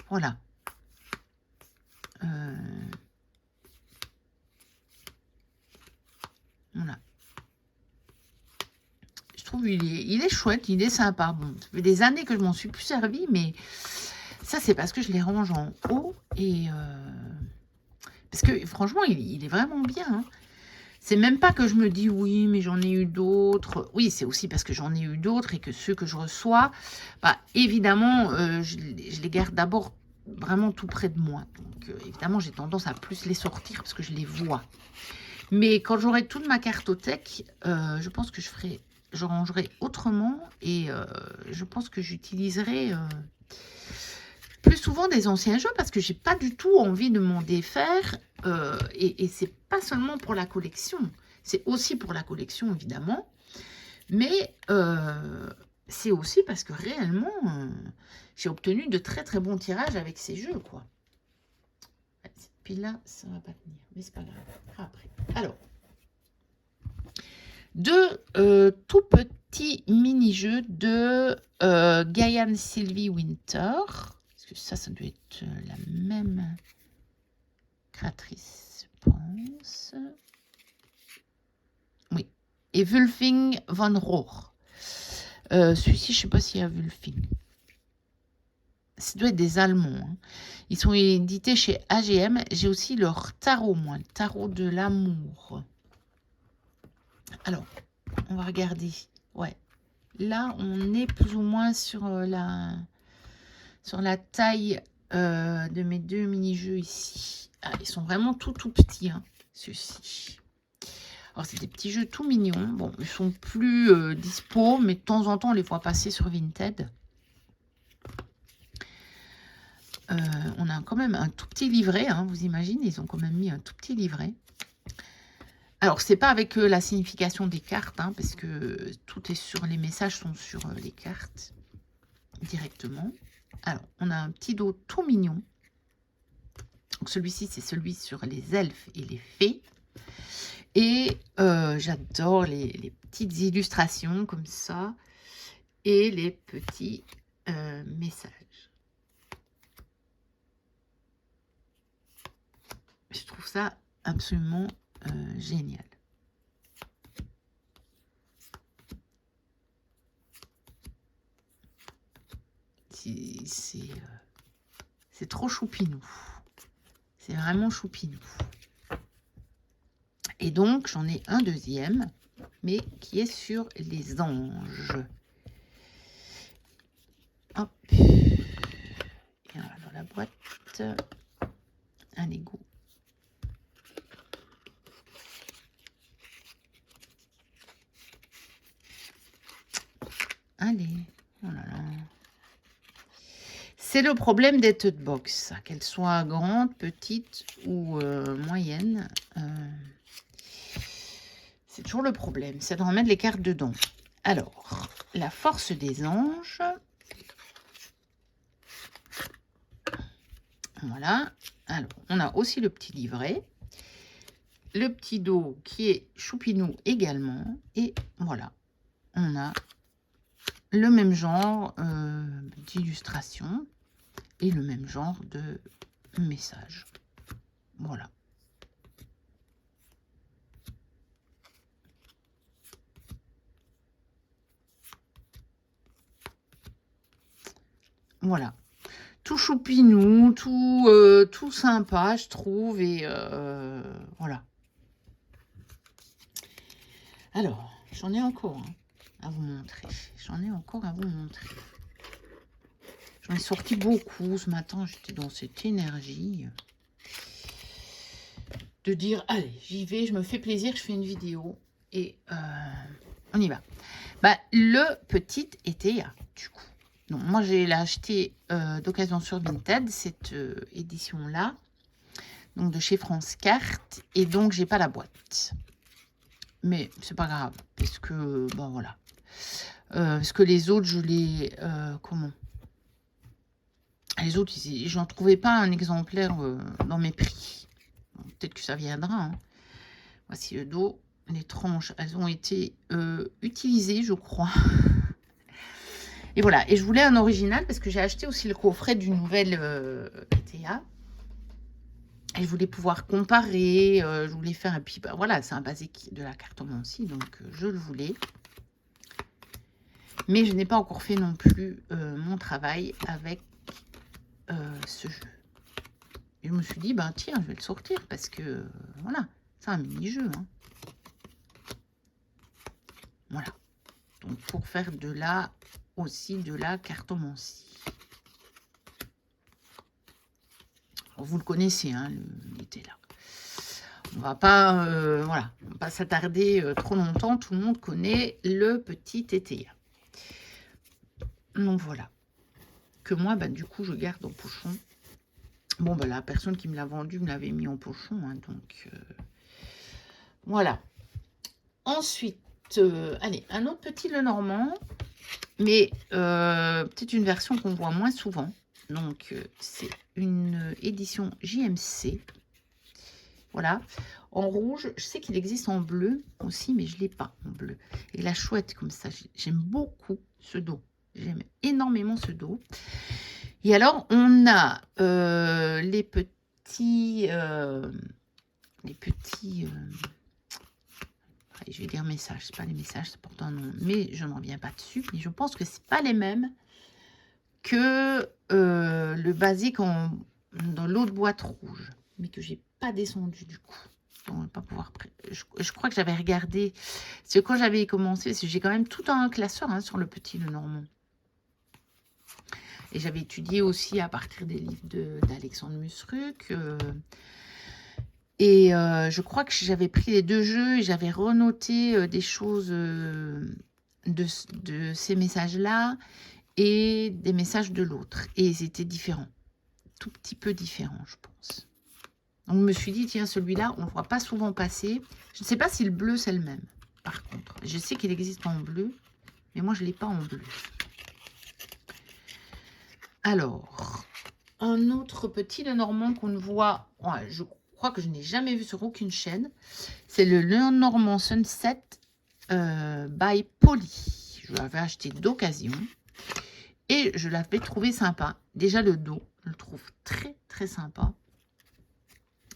Voilà. Voilà. Je trouve il est chouette, il est sympa. Bon, ça fait des années que je m'en suis plus servi, mais ça, c'est parce que je les range en haut. Et parce que franchement, il est vraiment bien. Hein. C'est même pas que je me dis oui, mais j'en ai eu d'autres. Oui, c'est aussi parce que j'en ai eu d'autres et que ceux que je reçois, bah, évidemment, je les garde d'abord vraiment tout près de moi. Donc, évidemment, j'ai tendance à plus les sortir parce que je les vois. Mais quand j'aurai toute ma cartothèque, je pense que je rangerai autrement et je pense que j'utiliserai plus souvent des anciens jeux parce que j'ai pas du tout envie de m'en défaire et c'est pas seulement pour la collection, c'est aussi pour la collection évidemment, mais c'est aussi parce que réellement j'ai obtenu de très très bons tirages avec ces jeux quoi. Puis là ça va pas tenir, mais c'est pas grave. Après, alors deux tout petits mini-jeux de Gaian Sylvie Winter. Ça doit être la même créatrice, je pense. Oui. Et Wulfing von Rohr. Celui-ci, je ne sais pas s'il y a Wulfing. Ça doit être des Allemands. Hein. Ils sont édités chez AGM. J'ai aussi leur tarot, moi. Le tarot de l'amour. Alors, on va regarder. Ouais. Là, on est plus ou moins sur la taille de mes deux mini-jeux ici. Ah, ils sont vraiment tout petits, hein, ceux-ci. Alors, c'est des petits jeux tout mignons. Bon, ils sont plus dispo, mais de temps en temps, on les voit passer sur Vinted. On a quand même un tout petit livret, hein, vous imaginez, ils ont quand même mis un tout petit livret. Alors, c'est pas avec la signification des cartes, hein, parce que tout est sur, les messages sont sur les cartes directement. Alors, on a un petit dos tout mignon. Donc, celui-ci, c'est celui sur les elfes et les fées. Et j'adore les petites illustrations comme ça. Et les petits messages. Je trouve ça absolument génial. C'est trop choupinou. C'est vraiment choupinou. Et donc, j'en ai un deuxième, mais qui est sur les anges. Hop. Et voilà, dans la boîte, un Lego. Allez, oh là là. C'est le problème des tote box, qu'elles soient grandes, petites ou moyennes. C'est toujours le problème, c'est de remettre les cartes dedans. Alors, la force des anges. Voilà. Alors, on a aussi le petit livret. Le petit dos qui est choupinou également. Et voilà, on a le même genre d'illustration. et le même genre de message. Voilà. Voilà. Tout choupinou, tout sympa, je trouve. Et voilà. Alors, j'en ai encore à vous montrer. J'en ai encore à vous montrer. J'en ai sorti beaucoup ce matin. J'étais dans cette énergie de dire, allez, j'y vais, je me fais plaisir, je fais une vidéo. Et on y va. Bah, le petit ETA, du coup. Donc, moi, j'ai acheté d'occasion sur Vinted, cette édition-là. Donc, de chez France Carte. Et donc, j'ai pas la boîte. Mais c'est pas grave. Parce que, bon, voilà. Parce que les autres, je les... comment? Les autres, j'en trouvais pas un exemplaire dans mes prix. Bon, peut-être que ça viendra. Hein. Voici le dos. Les tranches, elles ont été utilisées, je crois. Et voilà. Et je voulais un original parce que j'ai acheté aussi le coffret du nouvel ETA. Et je voulais pouvoir comparer. Je voulais faire... Et puis, bah, voilà, c'est un basique de la cartomancie. Donc, je le voulais. Mais je n'ai pas encore fait non plus mon travail avec ce jeu. Et je me suis dit, ben tiens, je vais le sortir parce que, voilà, c'est un mini-jeu. Hein. Voilà. Donc, pour faire aussi de la cartomancie. Vous le connaissez, hein, il était là. On va pas, voilà, on va pas s'attarder trop longtemps. Tout le monde connaît le petit ETA. Donc, voilà. Que moi, ben, du coup, je garde en pochon. Bon, ben, la personne qui me l'a vendu me l'avait mis en pochon. Hein, donc, voilà. Ensuite, allez, un autre petit Lenormand. Mais peut-être une version qu'on voit moins souvent. Donc, c'est une édition JMC. Voilà. En rouge, je sais qu'il existe en bleu aussi, mais je ne l'ai pas en bleu. Et la chouette comme ça, j'aime beaucoup ce dos. J'aime énormément ce dos. Et alors, on a les petits... je vais dire messages, c'est pas les messages, c'est pourtant un nom, mais je n'en reviens pas dessus. Mais je pense que c'est pas les mêmes que le basique dans l'autre boîte rouge, mais que j'ai pas descendu du coup. Donc, on va pas pouvoir. Je crois que j'avais regardé, c'est quand j'avais commencé, parce que j'ai quand même tout un classeur hein, sur le petit Lenormand. Et j'avais étudié aussi à partir des livres d'Alexandre Musruc. Et je crois que j'avais pris les deux jeux et j'avais renoté des choses de ces messages-là et des messages de l'autre. Et c'était différent. Tout petit peu différent, je pense. Donc, je me suis dit, tiens, celui-là, on ne le voit pas souvent passer. Je ne sais pas si le bleu, c'est le même, par contre. Je sais qu'il existe en bleu, mais moi, je ne l'ai pas en bleu. Alors, un autre petit Lenormand qu'on ne voit... Ouais, je crois que je n'ai jamais vu sur aucune chaîne. C'est le Lenormand Sunset by Poly. Je l'avais acheté d'occasion. Et je l'avais trouvé sympa. Déjà, le dos, je le trouve très, très sympa.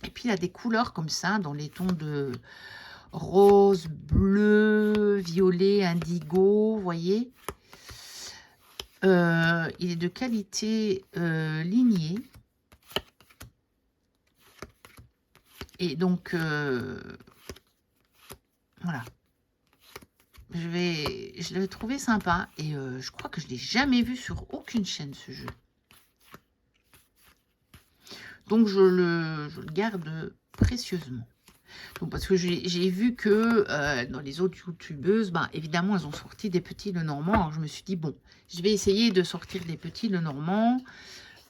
Et puis, il a des couleurs comme ça, dans les tons de rose, bleu, violet, indigo, vous voyez. Il est de qualité lignée. Et donc, voilà. Je l'avais trouvé sympa. Et je crois que je ne l'ai jamais vu sur aucune chaîne, ce jeu. Donc, je le garde précieusement. Donc, parce que j'ai vu que dans les autres youtubeuses, ben, évidemment, elles ont sorti des petits Lenormand. Alors, je me suis dit, bon, je vais essayer de sortir des petits Lenormand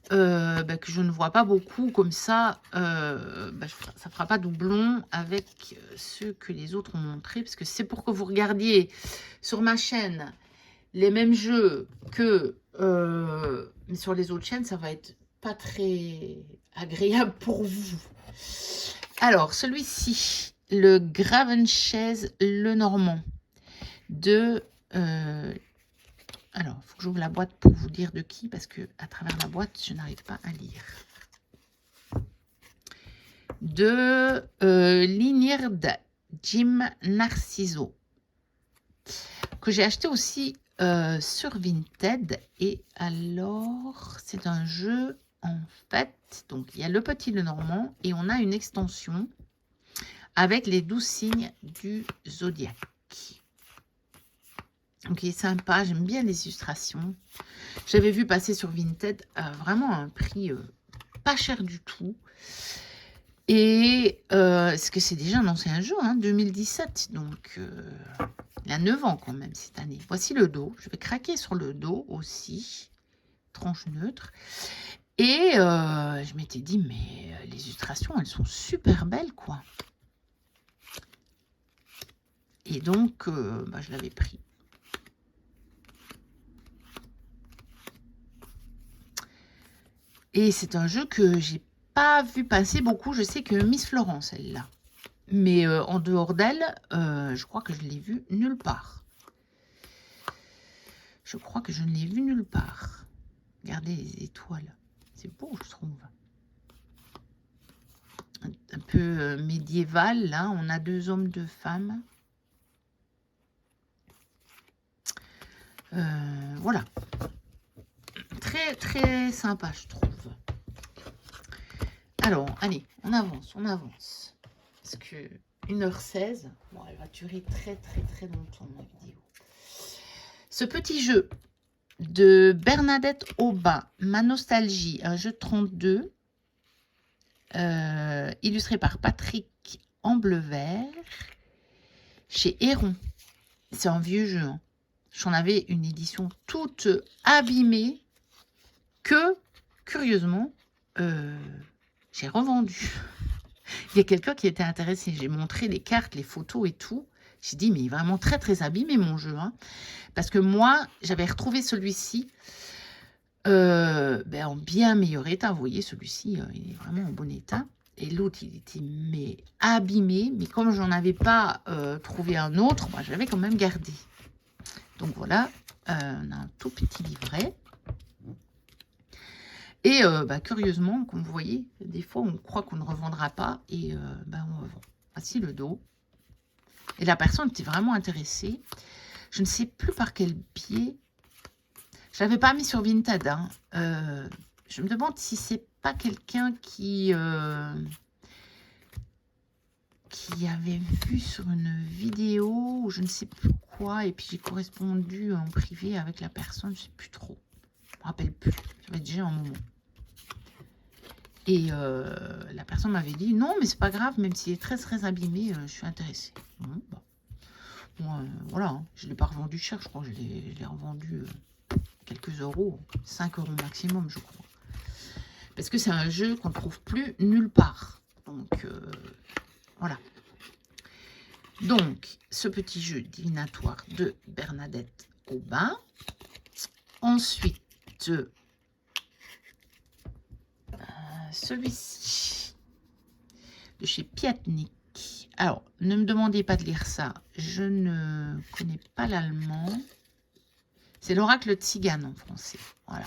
ben, que je ne vois pas beaucoup. Comme ça, ben, ça ne fera pas doublon avec ceux que les autres ont montrés. Parce que c'est pour que vous regardiez sur ma chaîne les mêmes jeux que mais sur les autres chaînes, ça va être pas très agréable pour vous. Alors, celui-ci, le Gravenchaise Lenormand de Alors, il faut que j'ouvre la boîte pour vous dire de qui, parce que à travers la boîte, je n'arrive pas à lire. De Linird Jim Narciso, que j'ai acheté aussi sur Vinted. Et alors, c'est un jeu, en fait, donc il y a le petit Lenormand et on a une extension avec les 12 signes du zodiaque. Donc il est sympa, j'aime bien les illustrations. J'avais vu passer sur Vinted vraiment à un prix pas cher du tout. Et est-ce que c'est déjà un ancien jeu, hein, 2017, donc il a 9 ans quand même cette année. Voici le dos, je vais craquer sur le dos aussi, tranche neutre. Et je m'étais dit, mais les illustrations, elles sont super belles, quoi. Et donc, je l'avais pris. Et c'est un jeu que j'ai pas vu passer beaucoup. Je sais que Miss Florence, elle l'a. Mais en dehors d'elle, je crois que je l'ai vu nulle part. Je crois que je ne l'ai vu nulle part. Regardez les étoiles. C'est beau, je trouve. Un peu médiéval, là. On a 2 hommes, 2 femmes. Voilà. Très, très sympa, je trouve. Alors, allez, on avance, on avance. Parce que 1h16, bon, elle va durer très, très, très longtemps, ma vidéo. Ce petit jeu de Bernadette Aubin, Ma Nostalgie, un jeu de 32, illustré par Patrick Amblevert, chez Héron. C'est un vieux jeu, hein. J'en avais une édition toute abîmée que, curieusement, j'ai revendu. Il y a quelqu'un qui était intéressé. J'ai montré les cartes, les photos et tout. J'ai dit, mais vraiment très, très abîmé mon jeu, hein. Parce que moi, j'avais retrouvé celui-ci en bien meilleur état. Vous voyez, celui-ci, il est vraiment en bon état. Et l'autre, il était abîmé. Mais comme j'en avais pas trouvé un autre, moi, je l'avais quand même gardé. Donc voilà, on a un tout petit livret. Et curieusement, comme vous voyez, des fois, on croit qu'on ne revendra pas. Et on revend. Voici le dos. Et la personne était vraiment intéressée. Je ne sais plus par quel biais. Je ne l'avais pas mis sur Vinted. Hein. Je me demande si c'est pas quelqu'un qui avait vu sur une vidéo ou je ne sais plus quoi. Et puis j'ai correspondu en privé avec la personne. Je ne sais plus trop. Je ne me rappelle plus. Ça va être déjà un moment. Et la personne m'avait dit, non, mais c'est pas grave, même s'il est très, très abîmé, je suis intéressée. Bon, voilà, hein, je ne l'ai pas revendu cher, je crois que je l'ai revendu quelques euros, 5 € maximum, je crois. Parce que c'est un jeu qu'on ne trouve plus nulle part. Donc, voilà. Donc, ce petit jeu divinatoire de Bernadette Aubin. Ensuite, celui-ci de chez Piatnik. Alors, ne me demandez pas de lire ça. Je ne connais pas l'allemand. C'est l'oracle tzigane en français. Voilà.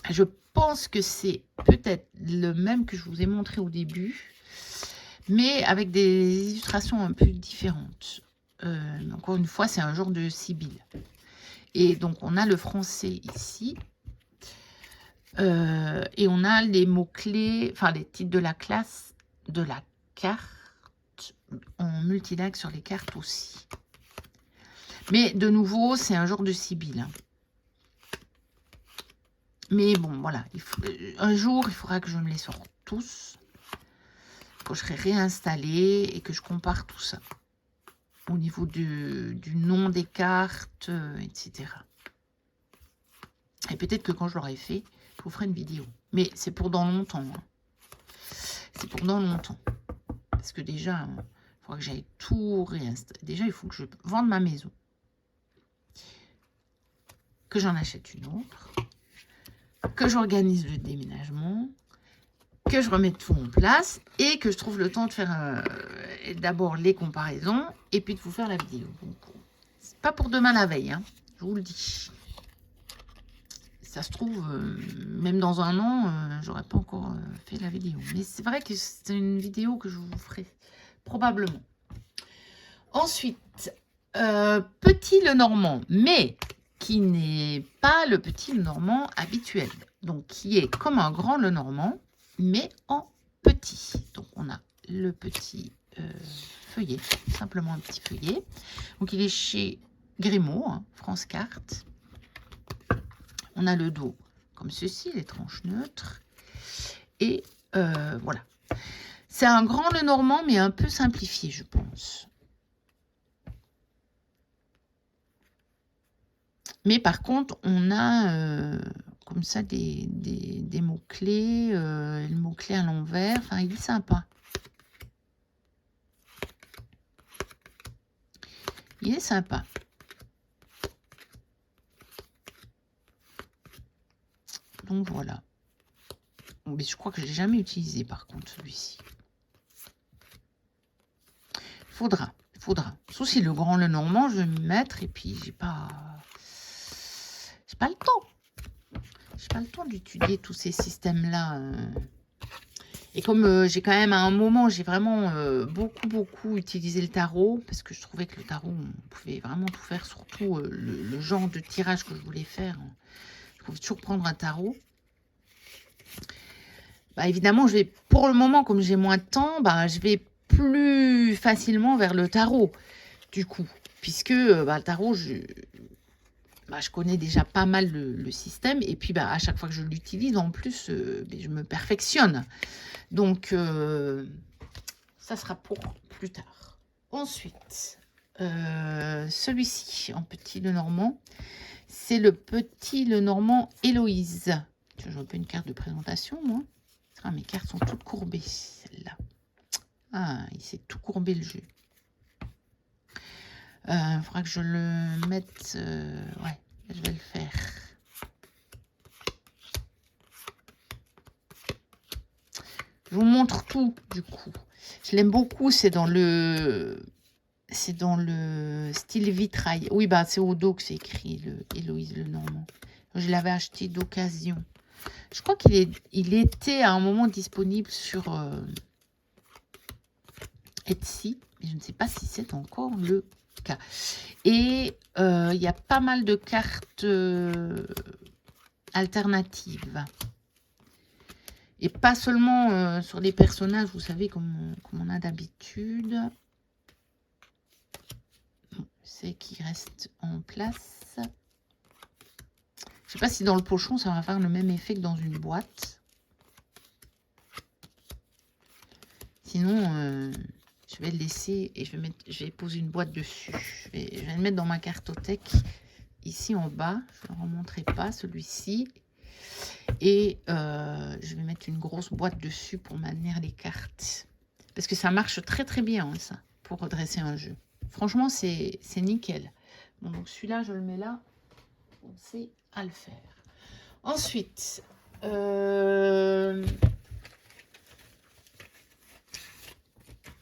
Je pense que c'est peut-être le même que je vous ai montré au début, mais avec des illustrations un peu différentes. Encore une fois, c'est un genre de sibylle. Et donc, on a le français ici. Et on a les mots-clés, enfin les titres de la classe, de la carte, en multilingue sur les cartes aussi. Mais de nouveau, c'est un genre de sibylle. Hein. Mais bon, voilà. Un jour, il faudra que je me les sorte tous. Quand je serai réinstallée et que je compare tout ça. Au niveau du nom des cartes, etc. Et peut-être que quand je l'aurai fait, je vous ferai une vidéo. Mais c'est pour dans longtemps. Hein. C'est pour dans longtemps. Parce que déjà, il faudra que j'aille tout réinstaller. Déjà, il faut que je vende ma maison. Que j'en achète une autre. Que j'organise le déménagement. Que je remette tout en place. Et que je trouve le temps de faire d'abord les comparaisons. Et puis de vous faire la vidéo. Donc, c'est pas pour demain la veille. Hein. Je vous le dis. Ça se trouve, même dans un an, j'aurais pas encore fait la vidéo. Mais c'est vrai que c'est une vidéo que je vous ferai probablement. Ensuite, petit Lenormand, mais qui n'est pas le petit Lenormand habituel. Donc, qui est comme un grand Lenormand, mais en petit. Donc, on a le petit feuillet, simplement un petit feuillet. Donc, il est chez Grimaud, hein, France Carte. On a le dos comme ceci, les tranches neutres. Et voilà. C'est un grand Lenormand, mais un peu simplifié, je pense. Mais par contre, on a comme ça des mots-clés, le mot-clé à l'envers. Enfin, il est sympa. Il est sympa. Donc voilà. Mais je crois que je l'ai jamais utilisé par contre celui-ci. Faudra. Sauf si le grand Lenormand, je vais m'y mettre et puis j'ai pas le temps. J'ai pas le temps d'étudier tous ces systèmes-là. Et comme j'ai quand même à un moment, j'ai vraiment beaucoup utilisé le tarot, parce que je trouvais que le tarot, on pouvait vraiment tout faire, surtout le genre de tirage que je voulais faire. Je pouvais toujours prendre un tarot. Bah, évidemment, pour le moment, comme j'ai moins de temps, bah, je vais plus facilement vers le tarot, du coup. Puisque le tarot, je connais déjà pas mal le système. Et puis, à chaque fois que je l'utilise, en plus, je me perfectionne. Donc, ça sera pour plus tard. Ensuite, celui-ci, en petit Lenormand, c'est le petit Lenormand Héloïse. Je veux pas une carte de présentation, moi. Ah, mes cartes sont toutes courbées, celle-là. Ah, il s'est tout courbé, le jeu. Il faudra que je le mette... ouais, je vais le faire. Je vous montre tout, du coup. Je l'aime beaucoup, c'est dans le style vitrail. Oui, c'est au dos que c'est écrit, le Héloïse Lenormand. Je l'avais acheté d'occasion. Je crois qu'il était à un moment disponible sur Etsy, mais je ne sais pas si c'est encore le cas. Et il y a pas mal de cartes alternatives. Et pas seulement sur les personnages, vous savez, comme on a d'habitude. Bon, c'est qui reste en place. Je sais pas si dans le pochon, ça va faire le même effet que dans une boîte. Sinon, je vais le laisser et je vais poser une boîte dessus. Je vais le mettre dans ma cartothèque, ici en bas. Je ne le remontrerai pas, celui-ci. Et je vais mettre une grosse boîte dessus pour maintenir les cartes. Parce que ça marche très bien, hein, ça, pour redresser un jeu. Franchement, c'est nickel. Bon, donc celui-là, je le mets là. On sait à le faire. Ensuite,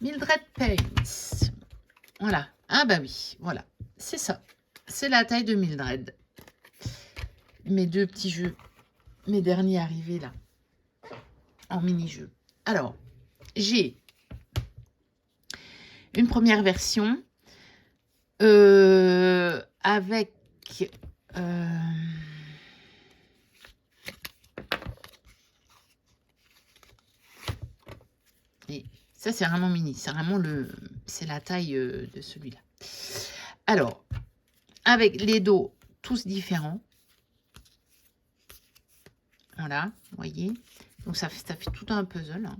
Mildred Paints. Voilà. Ah bah oui, voilà. C'est ça. C'est la taille de Mildred. Mes deux petits jeux. Mes derniers arrivés là. En mini-jeu. Alors, j'ai une première version avec et ça c'est vraiment mini, c'est vraiment c'est la taille de celui-là. Alors, avec les dos tous différents. Voilà, vous voyez. Donc ça fait tout un puzzle.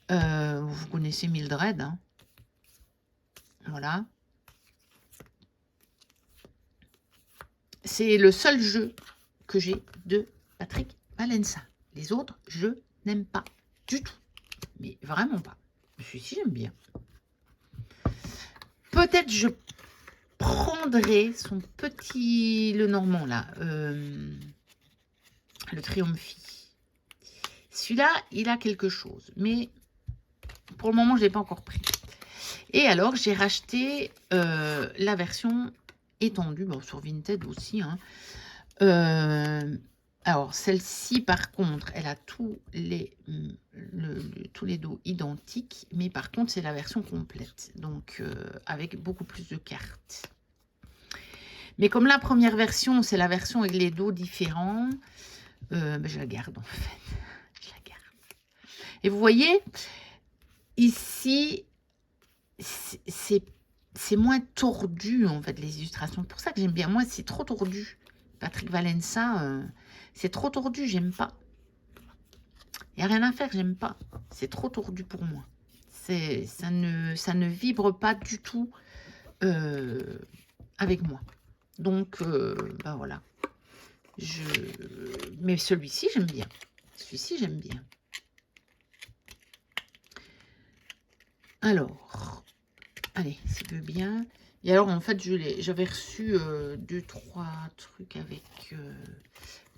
Hein. Vous connaissez Mildred. Hein. Voilà. C'est le seul jeu que j'ai de Patrick Valencia. Les autres, je n'aime pas du tout. Mais vraiment pas. Celui-ci, j'aime bien. Peut-être je prendrai son petit Lenormand, là. Le Triomphi. Celui-là, il a quelque chose. Mais pour le moment, je ne l'ai pas encore pris. Et alors, j'ai racheté la version étendue, bon, sur Vinted aussi, hein. Alors, celle-ci, par contre, elle a tous les dos identiques, mais par contre, c'est la version complète, donc avec beaucoup plus de cartes. Mais comme la première version, c'est la version avec les dos différents, je la garde en fait. Je la garde. Et vous voyez, ici, c'est moins tordu en fait les illustrations. C'est pour ça que j'aime bien. Moi, c'est trop tordu. Patrick Valencia, c'est trop tordu, j'aime pas. Il n'y a rien à faire, j'aime pas. C'est trop tordu pour moi. Ça ne vibre pas du tout avec moi. Donc, ben voilà. Mais celui-ci, j'aime bien. Celui-ci, j'aime bien. Alors, allez, si tu veux bien. Et alors, en fait, j'avais reçu 2-3 trucs avec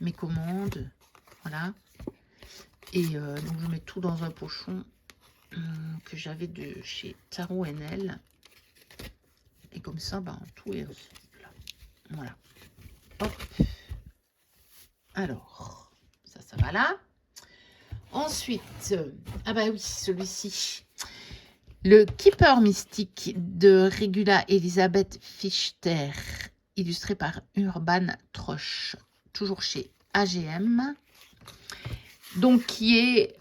mes commandes. Voilà. Et donc, je mets tout dans un pochon que j'avais de chez Tarot NL. Et comme ça, ben, tout est ensemble. Voilà. Hop. Alors, ça va là. Ensuite, ah bah oui, celui-ci. Le Keeper mystique de Regula Elisabeth Fichter, illustré par Urban Troche, toujours chez AGM. Donc, qui est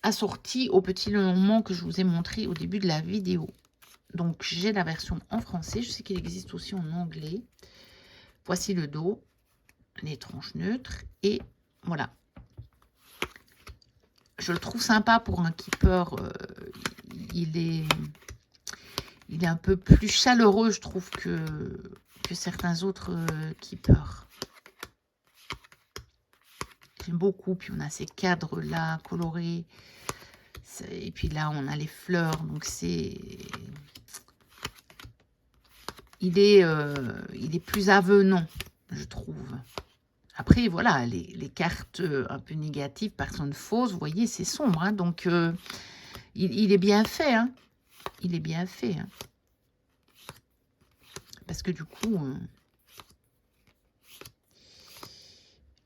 assorti au petit longuement que je vous ai montré au début de la vidéo. Donc, j'ai la version en français. Je sais qu'il existe aussi en anglais. Voici le dos, les tranches neutres. Et voilà. Je le trouve sympa pour un keeper. Il est un peu plus chaleureux, je trouve, que certains autres keepers. J'aime beaucoup. Puis on a ces cadres là colorés. Et puis là, on a les fleurs. Donc c'est... Il est plus avenant, je trouve. Après, voilà, les cartes un peu négatives, personne fausse, vous voyez, c'est sombre. Hein, donc, il est bien fait. Hein, il est bien fait. Hein, parce que du coup,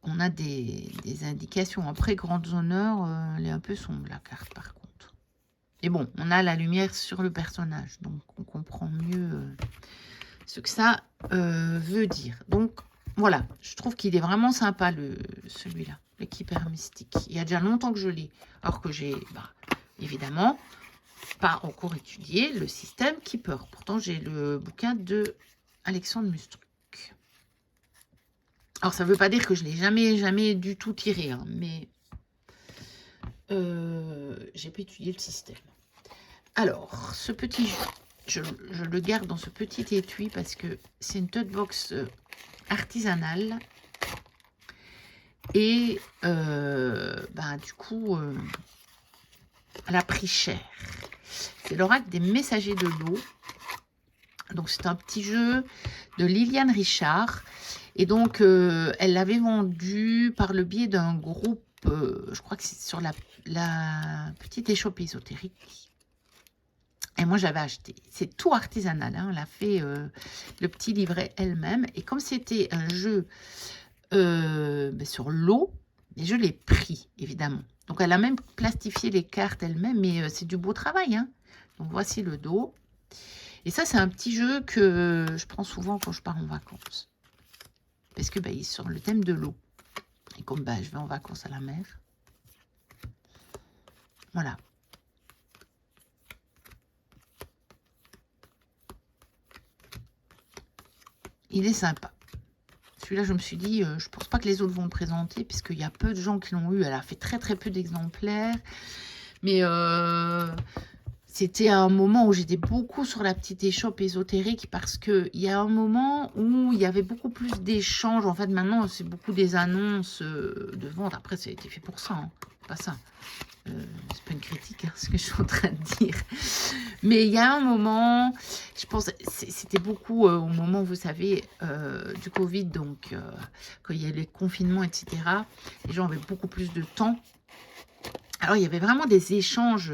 on a des indications. Après, grandes honneurs, elle est un peu sombre, la carte, par contre. Et bon, on a la lumière sur le personnage. Donc, on comprend mieux ce que ça veut dire. Donc, voilà, je trouve qu'il est vraiment sympa, celui-là, le Keeper mystique. Il y a déjà longtemps que je l'ai, alors que j'ai, évidemment, pas encore étudié le système Keeper. Pourtant, j'ai le bouquin de Alexandre Mustruc. Alors, ça ne veut pas dire que je ne l'ai jamais du tout tiré, hein, mais j'ai pas étudié le système. Alors, ce petit jeu, je le garde dans ce petit étui parce que c'est une tote box artisanale. Et du coup, elle a pris cher. C'est l'oracle des messagers de l'eau. Donc, c'est un petit jeu de Liliane Richard. Et donc, elle l'avait vendu par le biais d'un groupe, je crois que c'est sur la petite échoppe ésotérique. Et moi, j'avais acheté. C'est tout artisanal. Hein. Elle a fait le petit livret elle-même. Et comme c'était un jeu sur l'eau, je l'ai pris, évidemment. Donc, elle a même plastifié les cartes elle-même. Mais c'est du beau travail. Hein. Donc, voici le dos. Et ça, c'est un petit jeu que je prends souvent quand je pars en vacances. Parce que il est sur le thème de l'eau. Et comme je vais en vacances à la mer. Voilà. Il est sympa. Celui-là, je me suis dit, je pense pas que les autres vont le présenter, puisqu'il y a peu de gens qui l'ont eu. Elle a fait très très peu d'exemplaires. Mais c'était un moment où j'étais beaucoup sur la petite échoppe ésotérique, parce qu'il y a un moment où il y avait beaucoup plus d'échanges. En fait, maintenant, c'est beaucoup des annonces de vente. Après, ça a été fait pour ça, hein. Pas ça. C'est pas une critique, hein, ce que je suis en train de dire. Mais il y a un moment, je pense, c'était beaucoup au moment, vous savez, du Covid, donc quand il y a les confinements, etc. Les gens avaient beaucoup plus de temps. Alors, il y avait vraiment des échanges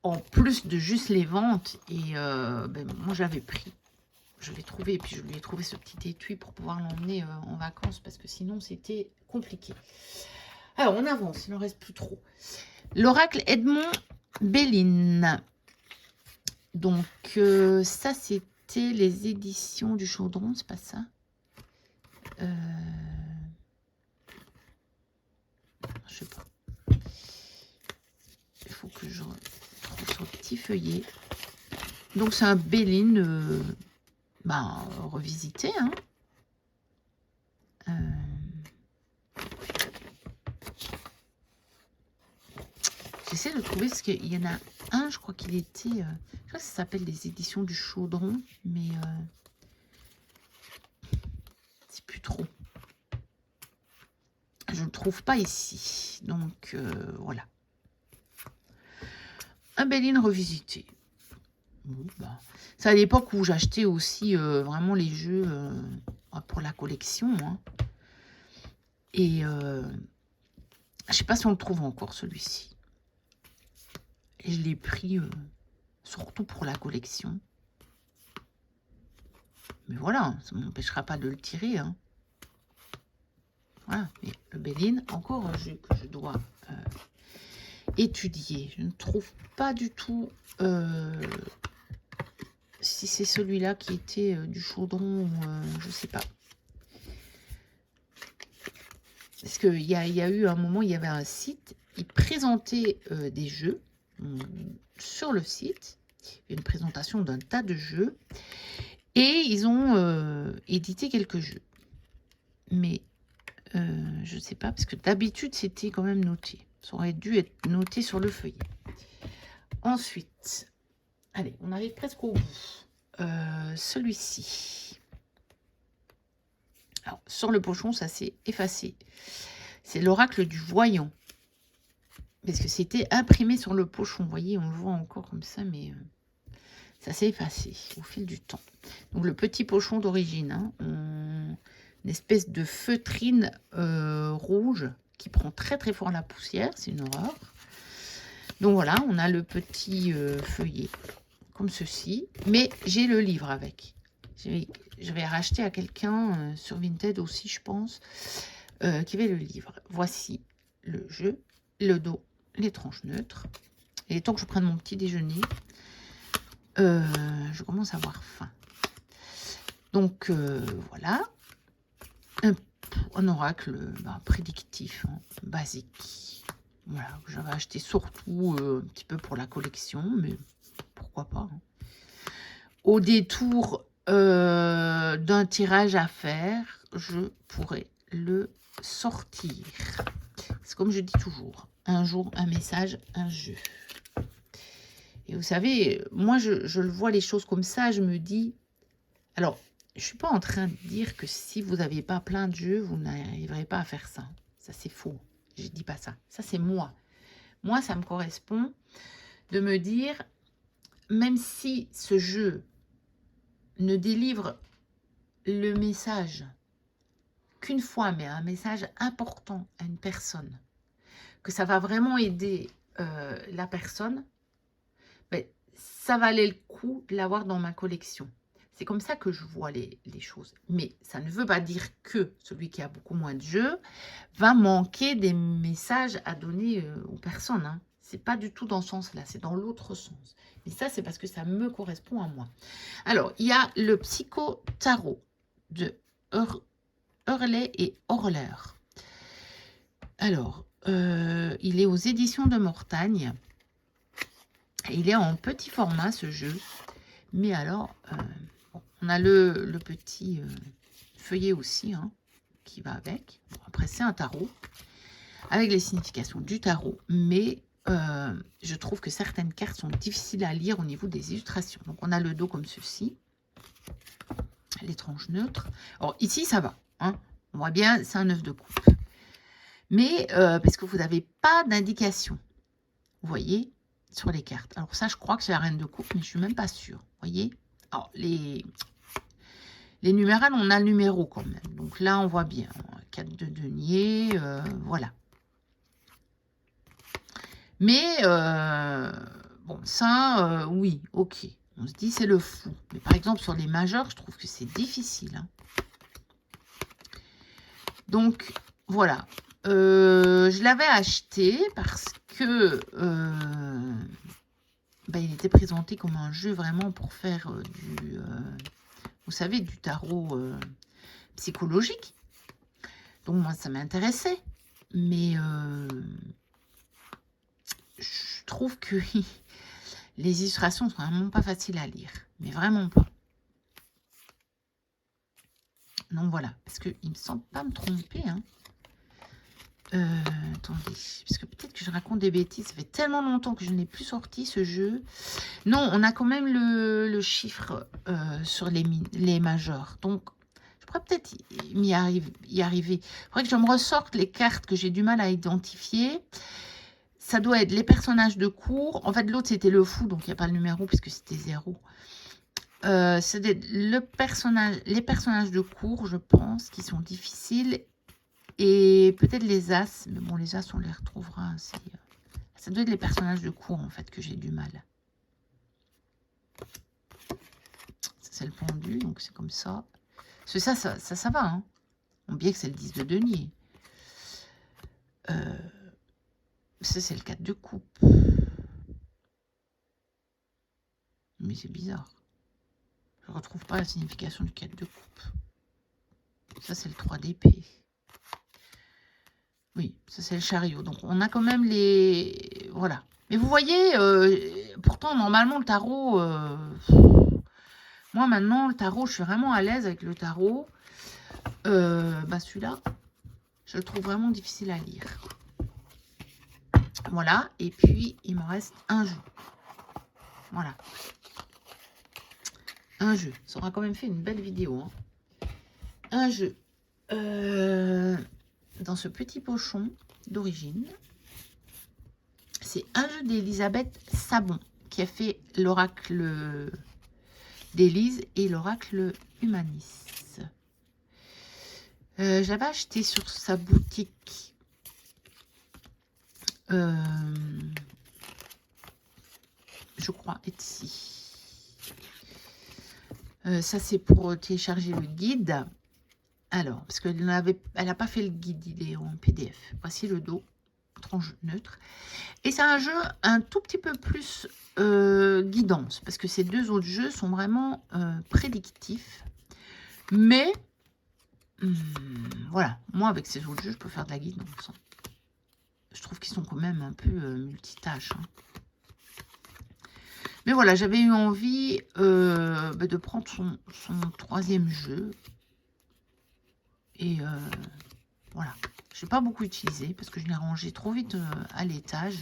en plus de juste les ventes. Et moi, je l'avais pris. Je l'ai trouvé, et puis je lui ai trouvé ce petit étui pour pouvoir l'emmener en vacances, parce que sinon, c'était compliqué. Alors, on avance, il n'en reste plus trop. L'oracle Edmond Belline. Donc, ça, c'était les éditions du Chaudron, c'est pas ça? Je sais pas. Il faut que je trouve son petit feuillet. Donc, c'est un Belline revisité. Hein. J'essaie de trouver, parce qu'il y en a un, je crois qu'il était... je crois que ça s'appelle les éditions du Chaudron, mais c'est plus trop. Je ne le trouve pas ici. Donc, voilà. Un Belline revisité. Bon, c'est à l'époque où j'achetais aussi vraiment les jeux pour la collection. Hein. Et je sais pas si on le trouve encore, celui-ci. Et je l'ai pris surtout pour la collection. Mais voilà, ça ne m'empêchera pas de le tirer. Hein. Voilà, mais le Belline, encore un jeu que je dois étudier. Je ne trouve pas du tout si c'est celui-là qui était du Chaudron, je ne sais pas. Parce qu'il y a eu un moment, il y avait un site, ils présentaient des jeux sur le site. Il y a une présentation d'un tas de jeux. Et ils ont édité quelques jeux. Mais je ne sais pas, parce que d'habitude, c'était quand même noté. Ça aurait dû être noté sur le feuillet. Ensuite, allez, on arrive presque au bout. Celui-ci. Alors, sur le pochon, ça s'est effacé. C'est l'oracle du voyant. Parce que c'était imprimé sur le pochon. Vous voyez, on le voit encore comme ça, mais ça s'est effacé au fil du temps. Donc, le petit pochon d'origine, hein, une espèce de feutrine rouge qui prend très très fort la poussière. C'est une horreur. Donc, voilà, on a le petit feuillet comme ceci. Mais j'ai le livre avec. Je vais racheter à quelqu'un sur Vinted aussi, je pense, qui avait le livre. Voici le jeu, le dos, les tranches neutres. Il est temps que je prenne mon petit déjeuner. Je commence à avoir faim. Donc, voilà. Un oracle prédictif, hein, basique. Voilà, que j'avais acheté surtout un petit peu pour la collection, mais pourquoi pas. Hein. Au détour d'un tirage à faire, je pourrais le sortir. C'est comme je dis toujours, un jour, un message, un jeu. Et vous savez, moi, je le vois les choses comme ça, je me dis... Alors, je ne suis pas en train de dire que si vous n'avez pas plein de jeux, vous n'arriverez pas à faire ça. Ça, c'est faux. Je ne dis pas ça. Ça, c'est moi. Moi, ça me correspond de me dire, même si ce jeu ne délivre le message qu'une fois, mais un message important à une personne, que ça va vraiment aider la personne, ben, ça valait le coup de l'avoir dans ma collection. C'est comme ça que je vois les choses. Mais ça ne veut pas dire que celui qui a beaucoup moins de jeux va manquer des messages à donner aux personnes. Hein. C'est pas du tout dans ce sens-là, c'est dans l'autre sens. Mais ça, c'est parce que ça me correspond à moi. Alors, il y a le Psycho-Tarot de Hurley et Horler. Alors, il est aux éditions de Mortagne. Et il est en petit format, ce jeu. Mais alors, bon, on a le petit feuillet aussi, hein, qui va avec. Bon, après, c'est un tarot, avec les significations du tarot. Mais je trouve que certaines cartes sont difficiles à lire au niveau des illustrations. Donc, on a le dos comme ceci. Les tranches neutres. Alors, ici, ça va. Hein. On voit bien, c'est un œuf de coupe. Mais, parce que vous n'avez pas d'indication. Vous voyez, sur les cartes. Alors, ça, je crois que c'est la reine de coupe, mais je ne suis même pas sûre. Vous voyez. Alors, les numérales, on a le numéro quand même. Donc là, on voit bien. 4 de denier, voilà. Mais, Bon, ça, oui, ok. On se dit c'est le fou. Mais par exemple, sur les majeurs, je trouve que c'est difficile. Hein. Donc, voilà. Je l'avais acheté parce que il était présenté comme un jeu vraiment pour faire vous savez, du tarot psychologique. Donc, moi, ça m'intéressait. Mais je trouve que les illustrations sont vraiment pas faciles à lire. Mais vraiment pas. Donc, voilà. Parce qu'il me semble pas me tromper, hein. Attendez, parce que peut-être que je raconte des bêtises. Ça fait tellement longtemps que je n'ai plus sorti ce jeu. Non, on a quand même le chiffre sur les majeurs. Donc, je pourrais peut-être y arriver. Il faudrait que je me ressorte les cartes que j'ai du mal à identifier. Ça doit être les personnages de cours. En fait, l'autre, c'était le fou, donc il n'y a pas le numéro puisque c'était 0. C'est les personnages de cours, je pense, qui sont difficiles. Et peut-être les As, mais bon, les As, on les retrouvera aussi. Ça doit être les personnages de cours, en fait, que j'ai du mal. C'est le pendu, donc c'est comme ça. Parce que ça va, hein. On bien que c'est le 10 de denier. Ça, c'est le 4 de coupe. Mais c'est bizarre. Je ne retrouve pas la signification du 4 de coupe. Ça, c'est le 3 d'épée. Oui, ça c'est le chariot. Donc on a quand même les... Voilà. Mais vous voyez, pourtant normalement le tarot... Moi maintenant, le tarot, je suis vraiment à l'aise avec le tarot. Celui-là, je le trouve vraiment difficile à lire. Voilà. Et puis, il me reste un jeu. Voilà. Un jeu. Ça aura quand même fait une belle vidéo. Hein. Un jeu. Dans ce petit pochon d'origine. C'est un jeu d'Elisabeth Sabon qui a fait l'oracle d'Élise et l'oracle Humanis. Je l'avais acheté sur sa boutique. Je crois Etsy. Ça, c'est pour télécharger le guide. Alors, parce qu'elle n'a pas fait le guide, il est en PDF. Voici le dos, tranche neutre. Et c'est un jeu un tout petit peu plus guidance, parce que ces deux autres jeux sont vraiment prédictifs. Mais, voilà, moi avec ces autres jeux, je peux faire de la guidance. Hein. Je trouve qu'ils sont quand même un peu multitâches. Hein. Mais voilà, j'avais eu envie de prendre son troisième jeu. Et voilà. Je n'ai pas beaucoup utilisé parce que je l'ai rangé trop vite à l'étage.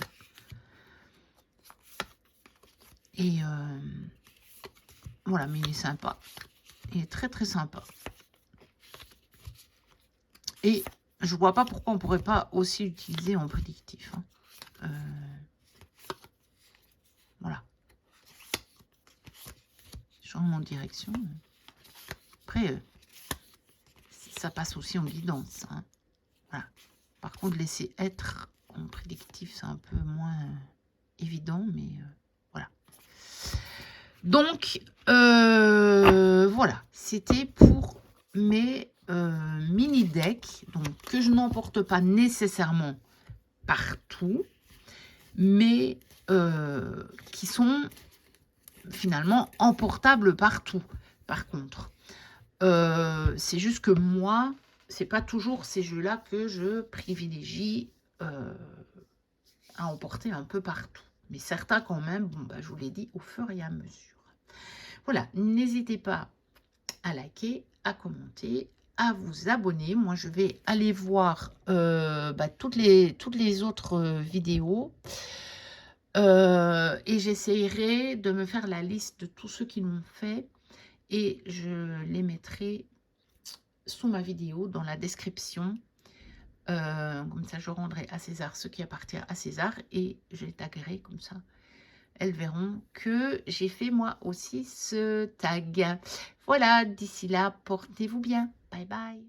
Et voilà, mais il est sympa. Il est très très sympa. Et je vois pas pourquoi on pourrait pas aussi l'utiliser en prédictif. Hein. Voilà. Changement de direction. Après, ça passe aussi en guidance. Hein. Voilà. Par contre, laisser être en prédictif, c'est un peu moins évident, mais voilà. Donc, voilà. C'était pour mes mini decks, donc que je n'emporte pas nécessairement partout, mais qui sont finalement emportables partout. Par contre, c'est juste que moi, c'est pas toujours ces jeux-là que je privilégie à emporter un peu partout. Mais certains quand même, bon, je vous l'ai dit, au fur et à mesure. Voilà, n'hésitez pas à liker, à commenter, à vous abonner. Moi, je vais aller voir toutes les autres vidéos. Et j'essayerai de me faire la liste de tous ceux qui l'ont fait. Et je les mettrai sous ma vidéo dans la description. Comme ça, je rendrai à César ce qui appartient à César. Et je les taguerai comme ça. Elles verront que j'ai fait moi aussi ce tag. Voilà, d'ici là, portez-vous bien. Bye bye.